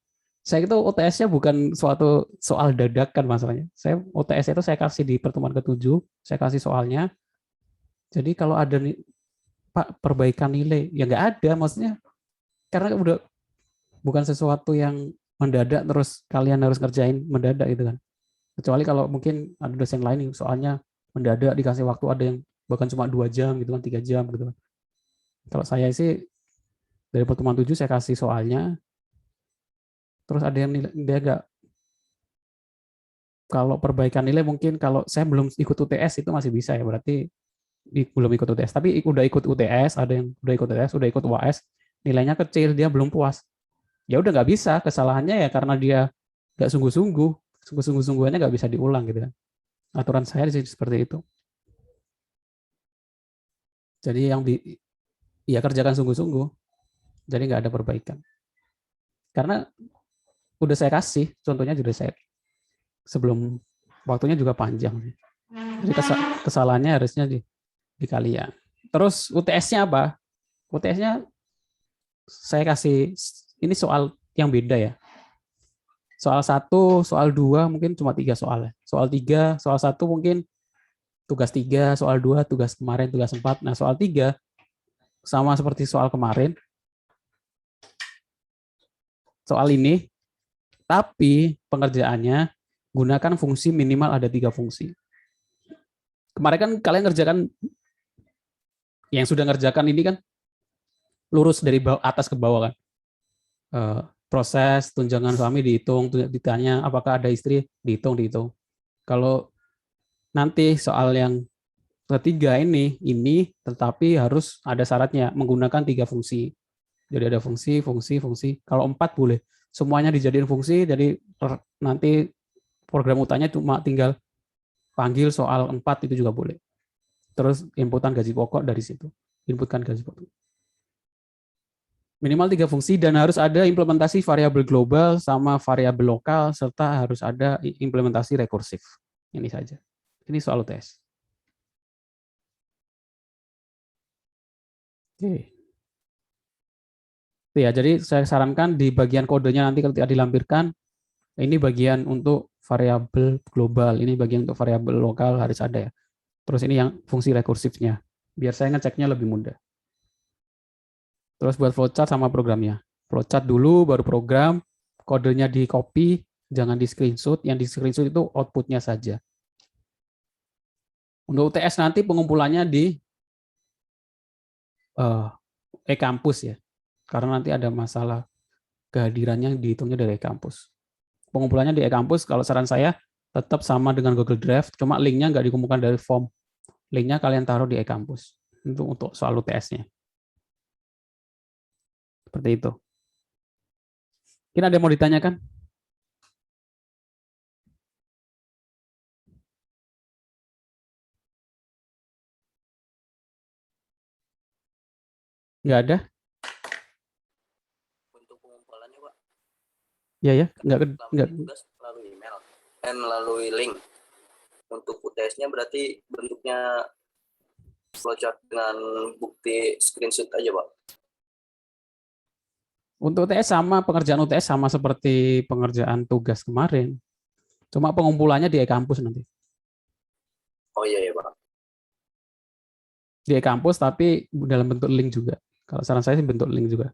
Saya itu UTS-nya bukan suatu soal dadakan masalahnya. Saya UTS itu saya kasih di pertemuan ke-7, saya kasih soalnya. Jadi kalau ada nih, Pak perbaikan nilai, ya nggak ada, maksudnya karena udah bukan sesuatu yang mendadak terus kalian harus ngerjain mendadak gitu kan. Kecuali kalau mungkin ada dosen lain yang soalnya mendadak dikasih waktu ada yang bahkan cuma 2 jam gitu kan, 3 jam gitu kan. Kalau saya sih dari pertemuan 7 saya kasih soalnya, terus ada yang dia nggak, kalau perbaikan nilai mungkin kalau saya belum ikut UTS itu masih bisa ya, berarti belum ikut UTS. Tapi udah ikut UTS, ada yang udah ikut UTS, udah ikut UAS, nilainya kecil, dia belum puas. Ya udah nggak bisa, kesalahannya ya karena dia nggak sungguh-sungguhannya nggak bisa diulang gitu kan. Aturan saya sih seperti itu. Jadi yang ya kerjakan sungguh-sungguh, jadi nggak ada perbaikan. Karena udah saya kasih, contohnya juga saya sebelum waktunya juga panjang. Jadi kesalahannya harusnya di kalian. Terus UTS-nya apa? UTS-nya saya kasih, ini soal yang beda ya. Soal 1, soal 2 mungkin cuma 3 soal. Soal 3, soal 1 mungkin tugas 3, soal 2 tugas kemarin, tugas 4. Nah, soal 3 sama seperti soal kemarin. Soal ini, tapi pengerjaannya gunakan fungsi minimal ada 3 fungsi. Kemarin kan kalian ngerjakan, yang sudah ngerjakan ini kan lurus dari atas ke bawah kan. Proses tunjangan suami dihitung, ditanya apakah ada istri, dihitung. Kalau nanti soal yang ketiga ini tetapi harus ada syaratnya menggunakan 3 fungsi. Jadi ada fungsi. Kalau 4 boleh semuanya dijadiin fungsi, jadi nanti program utanya cuma tinggal panggil soal 4 itu juga boleh. Terus inputan gaji pokok dari situ. Inputkan gaji pokok. Minimal 3 fungsi dan harus ada implementasi variabel global sama variabel lokal serta harus ada implementasi rekursif. Ini saja. Ini soal UTS. Oke. Ya, jadi saya sarankan di bagian kodenya nanti ketika dilampirkan, ini bagian untuk variabel global, ini bagian untuk variabel lokal harus ada ya. Terus ini yang fungsi rekursifnya, biar saya ngeceknya lebih mudah. Terus buat flowchart sama programnya. Flowchart dulu, baru program, kodenya di copy, jangan di screenshot, yang di screenshot itu outputnya saja. Untuk UTS nanti pengumpulannya di e-kampus ya, karena nanti ada masalah kehadirannya dihitungnya dari e-kampus. Pengumpulannya di e-kampus, kalau saran saya tetap sama dengan Google Drive, cuma linknya nggak dikumpulkan dari form. Linknya kalian taruh di e-kampus untuk soal UTS-nya. Seperti itu. Mungkin ada yang mau ditanyakan? Nggak ada? Untuk pengumpulannya, Pak. Ya, nggak. Tugas melalui email dan melalui link. Untuk UTS-nya berarti bentuknya flowchart dengan bukti screenshot aja, Pak. Untuk UTS sama, pengerjaan UTS sama seperti pengerjaan tugas kemarin. Cuma pengumpulannya di e-kampus nanti. Oh iya ya, Pak. Di e-kampus tapi dalam bentuk link juga. Kalau saran saya sih bentuk link juga.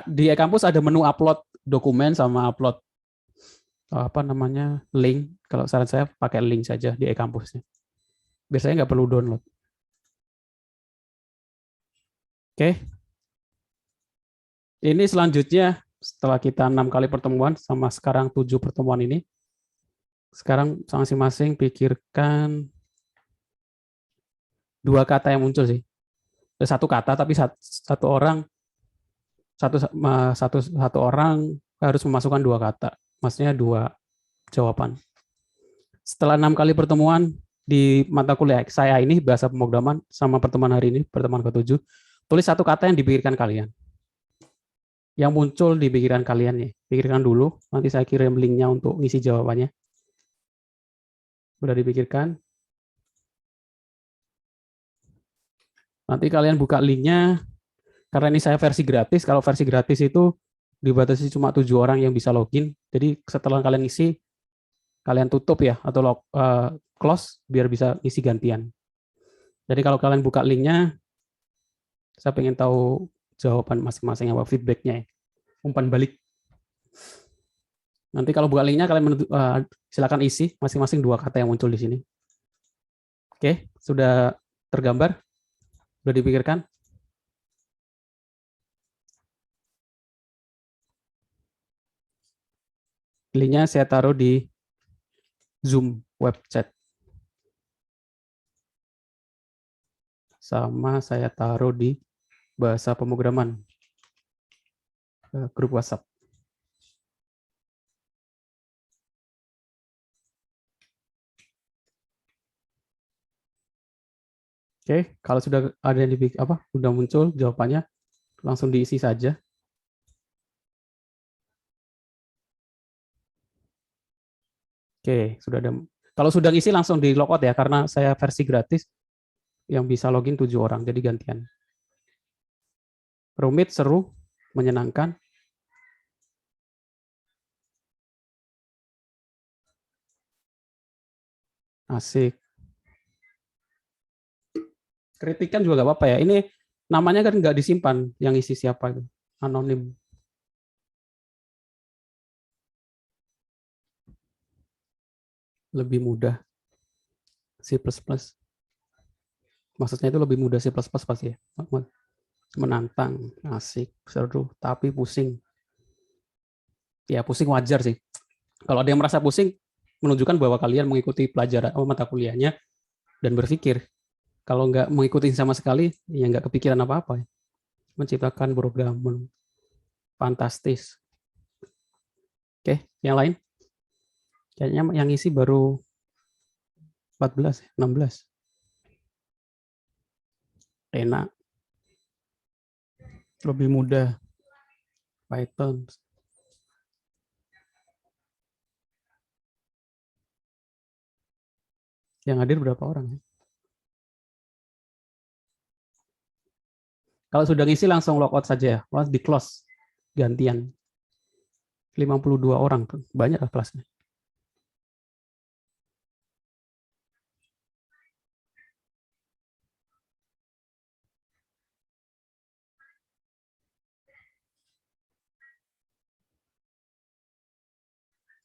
Di e-kampus ada menu upload dokumen sama upload apa namanya link. Kalau saran saya pakai link saja di e-kampusnya. Biasanya nggak perlu download. Oke. Ini selanjutnya setelah kita 6 kali pertemuan sama sekarang 7 pertemuan ini. Sekarang masing-masing pikirkan 2 kata yang muncul sih. Satu kata tapi satu orang satu orang harus memasukkan 2 kata. Maksudnya 2 jawaban. Setelah 6 kali pertemuan di mata kuliah saya ini bahasa pemrograman sama pertemuan hari ini, pertemuan ke-7, tulis 1 kata yang dipikirkan kalian. Yang muncul di pikiran kalian nih. Pikirkan dulu, nanti saya kirim linknya untuk ngisi jawabannya. Sudah dipikirkan. Nanti kalian buka linknya, karena ini saya versi gratis. Kalau versi gratis itu dibatasi cuma 7 orang yang bisa login. Jadi setelah kalian isi, kalian tutup ya, atau close, biar bisa isi gantian. Jadi kalau kalian buka linknya, saya pengen tahu jawaban masing-masing, apa feedbacknya ya. Umpan balik. Nanti kalau buka linknya, kalian silakan isi masing-masing 2 kata yang muncul di sini. Oke, sudah tergambar? Sudah dipikirkan? Linknya saya taruh di Zoom web chat. Sama saya taruh di bahasa pemrograman grup WhatsApp. Oke, kalau sudah ada yang sudah muncul jawabannya, langsung diisi saja. Oke, sudah ada. Kalau sudah ngisi langsung di logout ya, karena saya versi gratis yang bisa login 7 orang, jadi gantian. Rumit, seru, menyenangkan. Asik. Kritikan juga nggak apa-apa ya. Ini namanya kan nggak disimpan, yang isi siapa itu, anonim. Lebih mudah C++. Maksudnya itu lebih mudah C++ pasti ya. Menantang, asik, seru, tapi pusing. Ya pusing wajar sih. Kalau ada yang merasa pusing, menunjukkan bahwa kalian mengikuti pelajaran mata kuliahnya dan berpikir. Kalau nggak mengikuti sama sekali, ya nggak kepikiran apa-apa. Menciptakan program fantastis. Oke, yang lain? Kayaknya yang isi baru 14, 16. Enak. Lebih mudah. Python. Yang hadir berapa orang? Kalau sudah ngisi langsung logout saja ya. Di close. Gantian. 52 orang. Banyak lah kelasnya.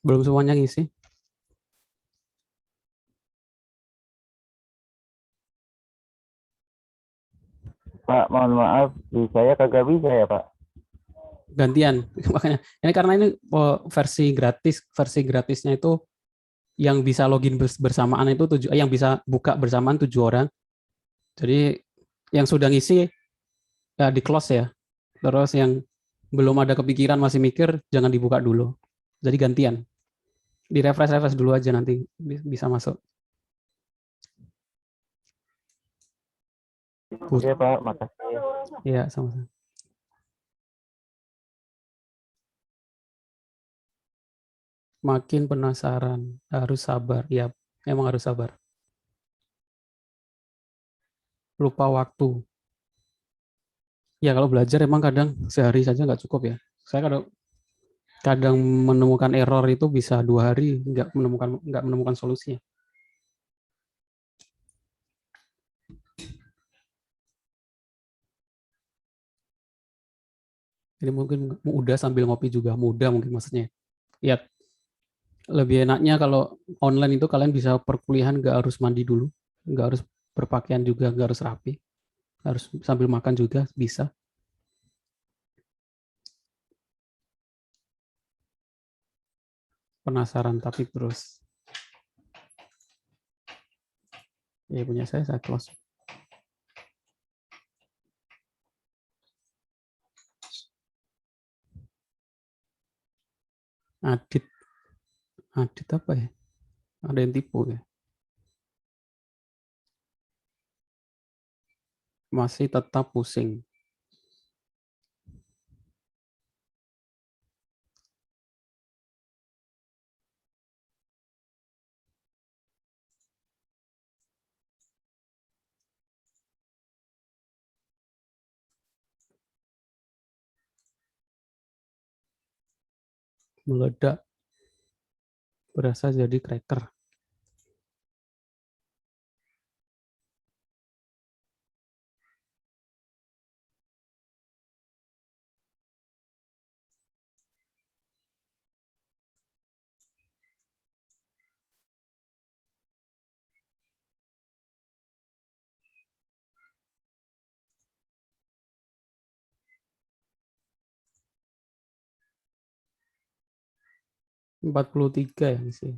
Belum semuanya ngisi. Pak, mohon maaf, di saya kagak bisa ya, Pak. Gantian. Makanya ini karena ini versi gratisnya itu yang bisa login bersamaan itu yang bisa buka bersamaan 7 orang. Jadi yang sudah ngisi ya di close ya. Terus yang belum ada kepikiran masih mikir jangan dibuka dulu. Jadi gantian. Di refresh dulu aja nanti bisa masuk. Oke, Pak, makasih. Iya, sama-sama. Makin penasaran, harus sabar. Ya, emang harus sabar. Lupa waktu. Ya, kalau belajar emang kadang sehari saja nggak cukup ya. Saya kadang menemukan error itu bisa 2 hari nggak menemukan solusinya. Ini mungkin mudah sambil ngopi juga mudah mungkin maksudnya. Ya, Lebih enaknya kalau online itu kalian bisa perkuliahan nggak harus mandi dulu, nggak harus berpakaian juga, nggak harus rapi, harus sambil makan juga bisa. Penasaran tapi terus. Ya punya saya close. Adit. Adit apa ya? Ada yang tipu ya? Masih tetap pusing. Meledak. Berasa jadi cracker. Hmm. 43 ya sih.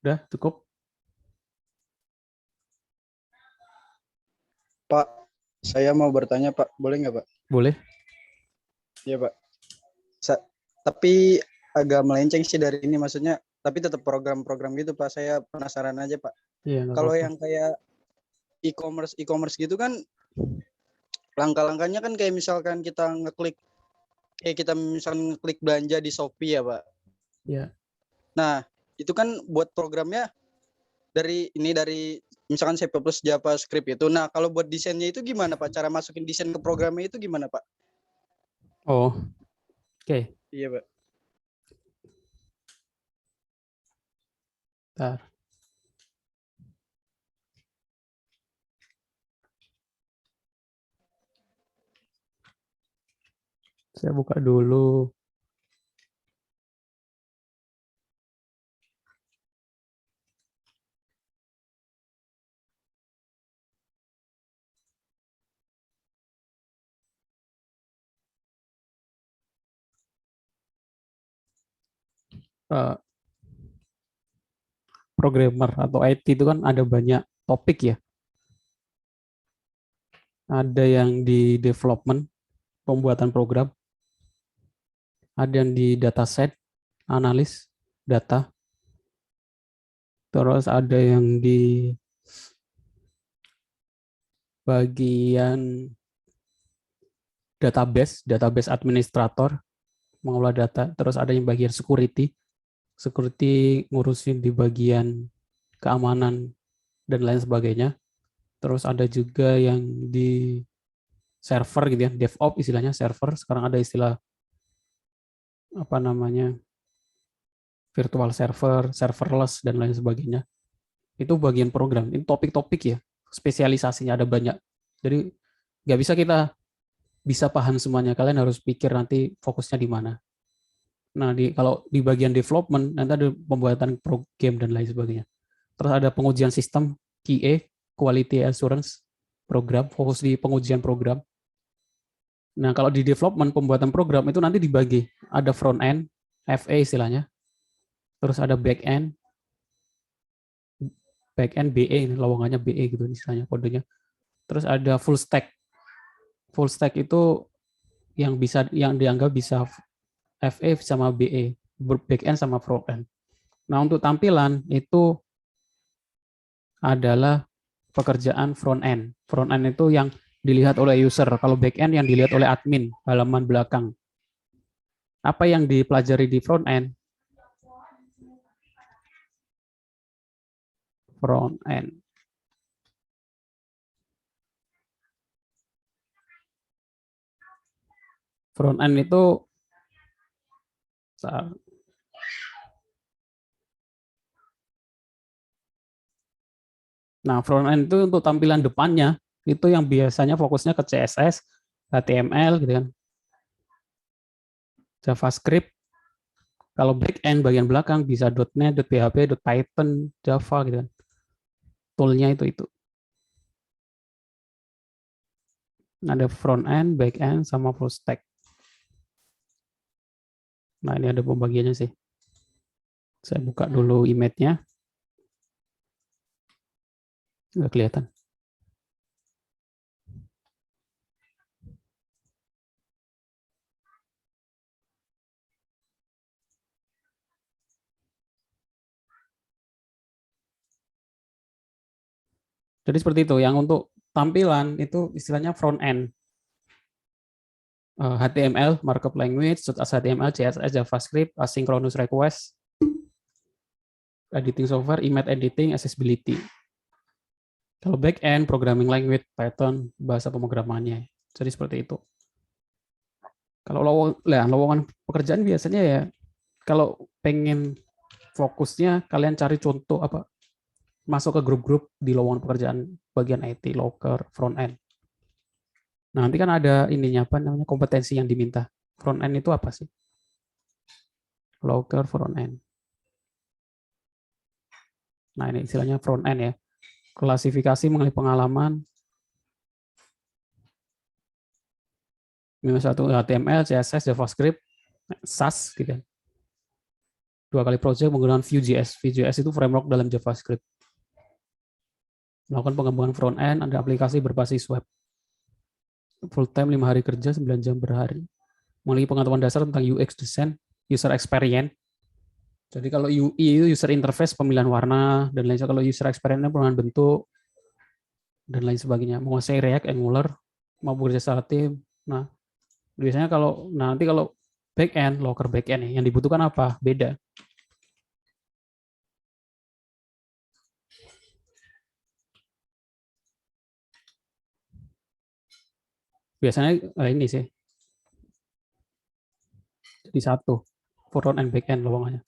Udah cukup? Pak, saya mau bertanya Pak, boleh nggak Pak? Boleh. Iya Pak. Tapi agak melenceng sih dari ini, maksudnya, tapi tetap program-program gitu Pak. Saya penasaran aja Pak. Iya, nggak Kalau apa-apa. yang kayak e-commerce gitu kan, langkah-langkahnya kan kayak misalkan kita ngeklik belanja di Shopee ya Pak. Iya. Nah, itu kan buat programnya dari misalkan C++ JavaScript itu. Nah, kalau buat desainnya itu gimana Pak? Cara masukin desain ke programnya itu gimana Pak? Oh, oke. Iya Pak. Bentar. Saya buka dulu. Programmer atau IT itu kan ada banyak topik ya. Ada yang di development, pembuatan program. Ada yang di dataset, analis data. Terus ada yang di bagian database administrator, mengolah data. Terus ada yang bagian security ngurusin di bagian keamanan dan lain sebagainya. Terus ada juga yang di server gitu ya, DevOps istilahnya server. Sekarang ada istilah apa namanya virtual server, serverless dan lain sebagainya. Itu bagian program. Ini topik-topik ya, spesialisasinya ada banyak. Jadi nggak bisa kita bisa paham semuanya. Kalian harus pikir nanti fokusnya di mana. Nah, kalau di bagian development, nanti ada pembuatan program dan lain sebagainya. Terus ada pengujian sistem, QA, Quality Assurance, program, fokus di pengujian program. Nah, kalau di development, pembuatan program itu nanti dibagi. Ada front end, FA istilahnya. Terus ada back end BE, lowongannya BE gitu istilahnya, kodenya. Terus ada full stack. Full stack itu yang dianggap bisa FA sama BE, back end sama front end. Nah, untuk tampilan itu adalah pekerjaan front end. Front end itu yang dilihat oleh user, kalau back end yang dilihat oleh admin, halaman belakang. Apa yang dipelajari di front end? Front end. Front end itu front end itu untuk tampilan depannya, itu yang biasanya fokusnya ke CSS, HTML gitu kan. JavaScript, Kalau back end bagian belakang bisa .NET, .php, .python, Java gitu kan. Toolnya itu. Ada front end, back end, sama full stack. Nah, ini ada pembagiannya sih. Saya buka dulu image-nya. Nggak kelihatan. Jadi seperti itu. Yang untuk tampilan itu istilahnya front end. HTML, markup language, HTML, CSS, JavaScript, asynchronous request, editing software, image editing, accessibility. Kalau back end, programming language, Python, bahasa pemrogramannya. Jadi seperti itu. Kalau lowongan pekerjaan biasanya ya, kalau pengen fokusnya kalian cari contoh apa, masuk ke grup-grup di lowongan pekerjaan bagian IT, loker, front end. Nah, nanti kan ada ininya apa namanya kompetensi yang diminta. Front end itu apa sih? Loker, front end. Nah, ini istilahnya front end ya. Klasifikasi mengenai pengalaman. Minus 1 HTML, CSS, JavaScript, SAS gitu. 2 kali project menggunakan Vue.js. Vue.js itu framework dalam JavaScript. Melakukan pengembangan front end, ada aplikasi berbasis web. Full time 5 hari kerja, 9 jam per hari. Memiliki pengetahuan dasar tentang UX design, user experience. Jadi kalau UI itu user interface, pemilihan warna, dan lain sebagainya. Kalau user experience pemilihan bentuk, dan lain sebagainya. Menguasai React, Angular, mau bekerja secara tim. Nah, biasanya kalau nanti kalau back end, loker back end yang dibutuhkan apa? Beda. Biasanya ini sih. Jadi satu, front and back end lowongannya.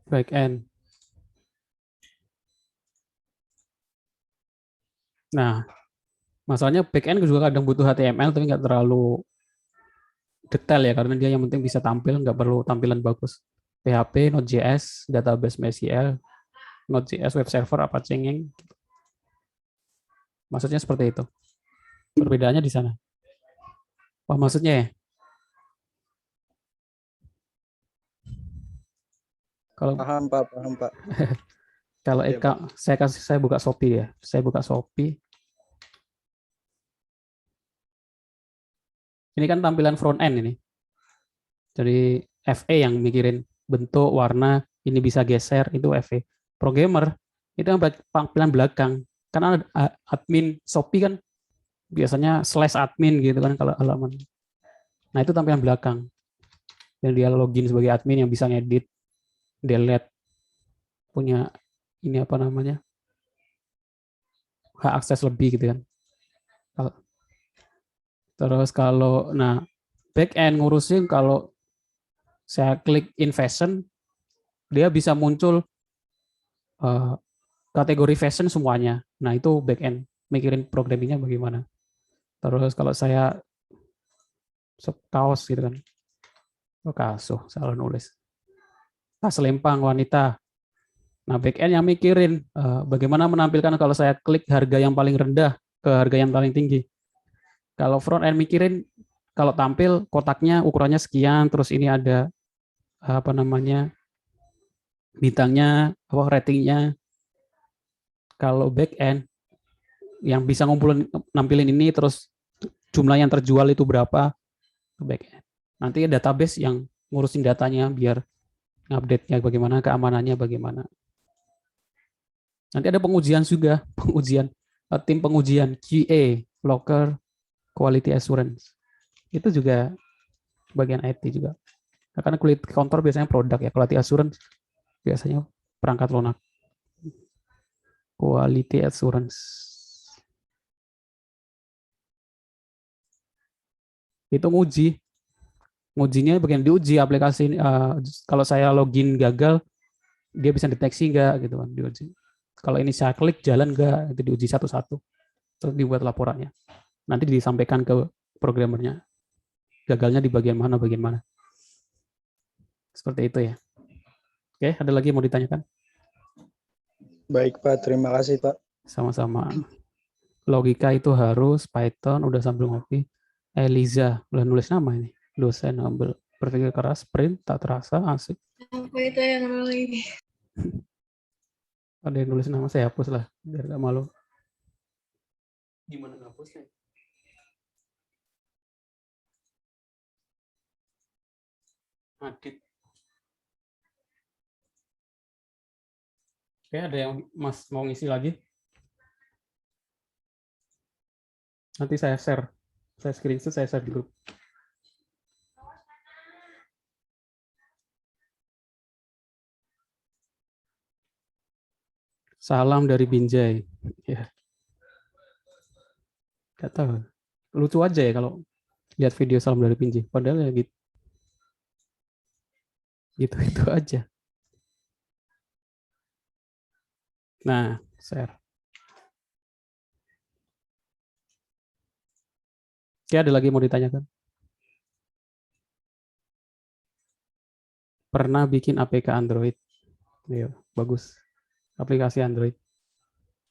Back end. Nah, masalahnya back end juga kadang butuh HTML tapi nggak terlalu detail ya, karena dia yang penting bisa tampil, nggak perlu tampilan bagus. PHP, Node.js, database MySQL, Node.js, web server, Apache Ngeng. Maksudnya seperti itu. Perbedaannya di sana. Apa maksudnya ya? Kalau Paham Pak. kalau Iya, Eka, saya buka Shopee ya. Saya buka Shopee. Ini kan tampilan front end ini. Jadi FE yang mikirin bentuk, warna, ini bisa geser, itu FE. Programmer itu yang tampilan belakang. Karena admin Shopee kan biasanya /admin gitu kan kalau halaman. Nah, itu tampilan belakang. Yang dia login sebagai admin yang bisa ngedit, delete, punya ini apa namanya? Hak akses lebih gitu kan. Terus kalau back end ngurusin, kalau saya klik in fashion, dia bisa muncul kategori fashion semuanya. Nah, itu back end, mikirin programmingnya bagaimana. Terus kalau saya kaos gitu kan. Kasuh, salah nulis. Tas lempang wanita. Nah, back end yang mikirin bagaimana menampilkan kalau saya klik harga yang paling rendah ke harga yang paling tinggi. Kalau front end mikirin kalau tampil kotaknya ukurannya sekian, terus ini ada apa namanya bintangnya, apa ratingnya. Kalau back end yang bisa ngumpulin nampilin ini, terus jumlah yang terjual itu berapa, back end. Nanti database yang ngurusin datanya biar update-nya bagaimana, keamanannya bagaimana. Nanti ada pengujian juga, tim pengujian QA, loker, quality assurance. Itu juga bagian IT juga. Nah, karena quality control biasanya produk ya, quality assurance biasanya perangkat lunak. Quality assurance. Itu nguji. Ngujinya bagian diuji aplikasi. Kalau saya login gagal, dia bisa deteksi nggak gitu kan diuji. Kalau ini saya klik jalan nggak, itu diuji satu-satu, terus dibuat laporannya. Nanti disampaikan ke programmernya. Gagalnya di bagian mana, bagian mana. Seperti itu ya. Oke, ada lagi yang mau ditanyakan? Baik Pak, terima kasih Pak. Sama-sama. Logika itu harus Python, udah sambil ngopi. Eliza, udah nulis nama ini. Dosen ambil berpikir keras, sprint, tak terasa, asik. Apa itu yang lagi? Ada yang nulis nama, saya hapus lah, biar gak malu. Gimana ngapusnya? Adit. Oke, ada yang Mas mau ngisi lagi? Nanti saya share. Saya screenshot, saya share di grup. Salam dari Binjai. Ya. Gak tahu. Lucu aja ya kalau lihat video salam dari Binjai. Padahal ya gitu. Gitu-gitu aja. Nah, share. Oke, ada lagi yang mau ditanyakan? Pernah bikin APK Android? Iya, bagus. Aplikasi Android.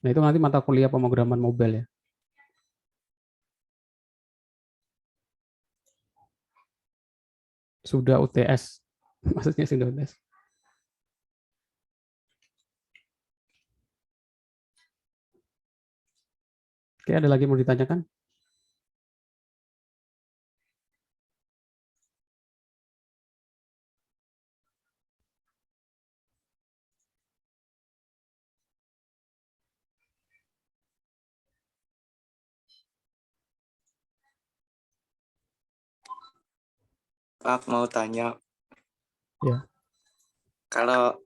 Nah, itu nanti mata kuliah pemrograman mobile ya. Sudah UTS. Maksudnya sudah UTS. Oke, ada lagi yang mau ditanyakan? Pak mau tanya, Ya. kalau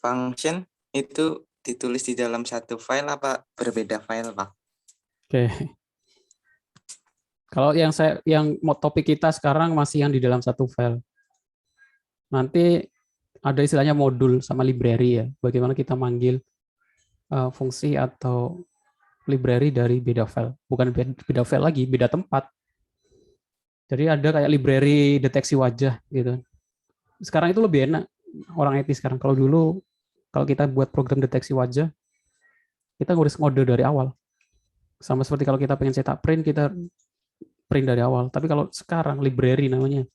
function itu ditulis di dalam satu file apa berbeda file, Pak? Oke. Kalau yang mau topik kita sekarang masih yang di dalam satu file. Nanti ada istilahnya modul sama library ya. Bagaimana kita manggil fungsi atau library dari beda file. Bukan beda file lagi, beda tempat. Jadi ada kayak library deteksi wajah gitu. Sekarang itu lebih enak orang IT sekarang. Kalau dulu kalau kita buat program deteksi wajah, kita ngurus ngode dari awal. Sama seperti kalau kita pengen cetak print, kita print dari awal. Tapi kalau sekarang library namanya,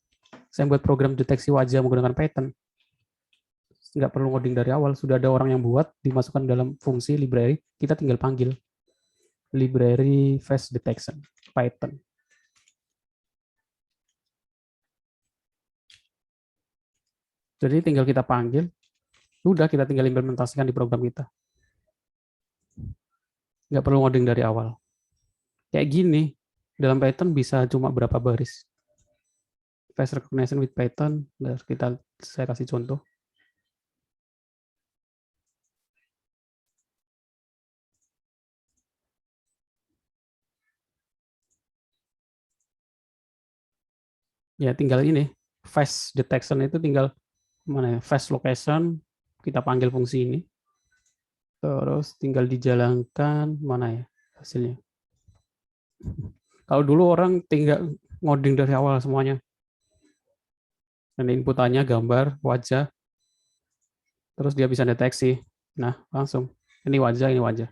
saya buat program deteksi wajah menggunakan Python, nggak perlu ngoding dari awal, sudah ada orang yang buat, dimasukkan dalam fungsi library, kita tinggal panggil library face detection Python. Jadi tinggal kita panggil, udah kita tinggal implementasikan di program kita. Nggak perlu ngoding dari awal. Kayak gini, dalam Python bisa cuma berapa baris. Face recognition with Python, saya kasih contoh. Ya tinggal ini, face detection itu tinggal mana ya, face location, kita panggil fungsi ini. Terus tinggal dijalankan, mana ya hasilnya. Kalau dulu orang tinggal ngoding dari awal semuanya. Dan inputannya gambar, wajah, terus dia bisa deteksi. Nah, langsung. Ini wajah, ini wajah.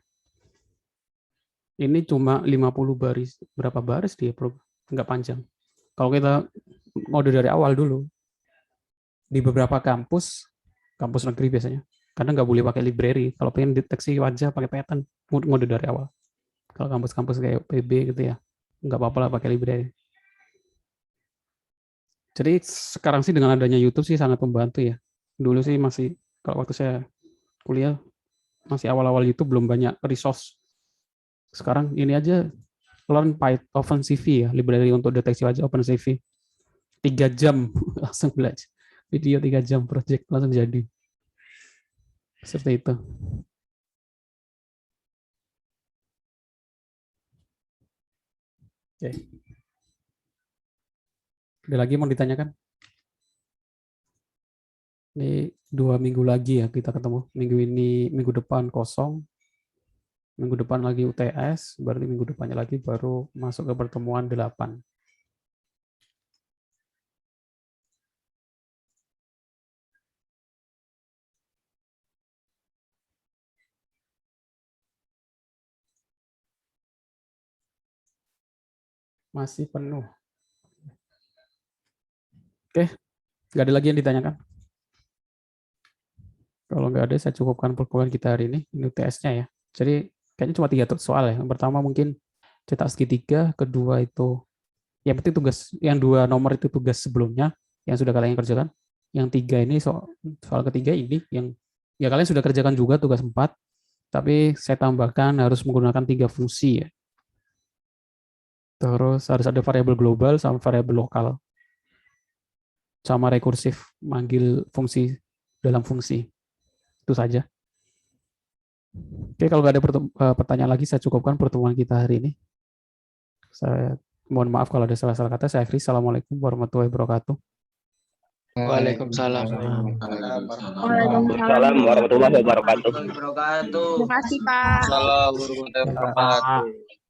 Ini cuma 50 baris. Berapa baris dia? Nggak panjang. Kalau kita ngode dari awal dulu, di beberapa kampus negeri biasanya, karena nggak boleh pakai library. Kalau pengen deteksi wajah pakai Python, ngode dari awal. Kalau kampus-kampus kayak PB gitu ya, nggak apa-apa lah pakai library. Jadi sekarang sih dengan adanya YouTube sih sangat membantu ya. Dulu sih masih, kalau waktu saya kuliah, masih awal-awal YouTube belum banyak resource. Sekarang ini aja, learn Python OpenCV ya, library untuk deteksi wajah OpenCV. 3 jam langsung belajar. Video 3 jam, project langsung jadi. Seperti itu. Oke. Ada lagi mau ditanyakan? Ini 2 minggu lagi ya kita ketemu. Minggu ini, minggu depan kosong. Minggu depan lagi UTS, berarti minggu depannya lagi baru masuk ke pertemuan 8. Masih penuh. Oke, nggak ada lagi yang ditanyakan? Kalau nggak ada, saya cukupkan perkuliahan kita hari ini. Ini UTS-nya ya. Jadi kayaknya cuma 3 soal ya. Yang pertama mungkin cetak segitiga, kedua itu yang penting tugas, yang 2 nomor itu tugas sebelumnya yang sudah kalian kerjakan. Yang 3 ini soal ketiga ini yang ya kalian sudah kerjakan juga tugas 4, tapi saya tambahkan harus menggunakan 3 fungsi ya. Terus harus ada variabel global sama variabel lokal. Sama rekursif, manggil fungsi dalam fungsi. Itu saja. Oke, kalau nggak ada pertanyaan lagi, saya cukupkan pertemuan kita hari ini. Saya mohon maaf kalau ada salah-salah kata. Saya akhiri. Assalamualaikum warahmatullahi wabarakatuh. Waalaikumsalam. Waalaikumsalam warahmatullahi wabarakatuh. Terima kasih, Pak. Assalamualaikum warahmatullahi wabarakatuh.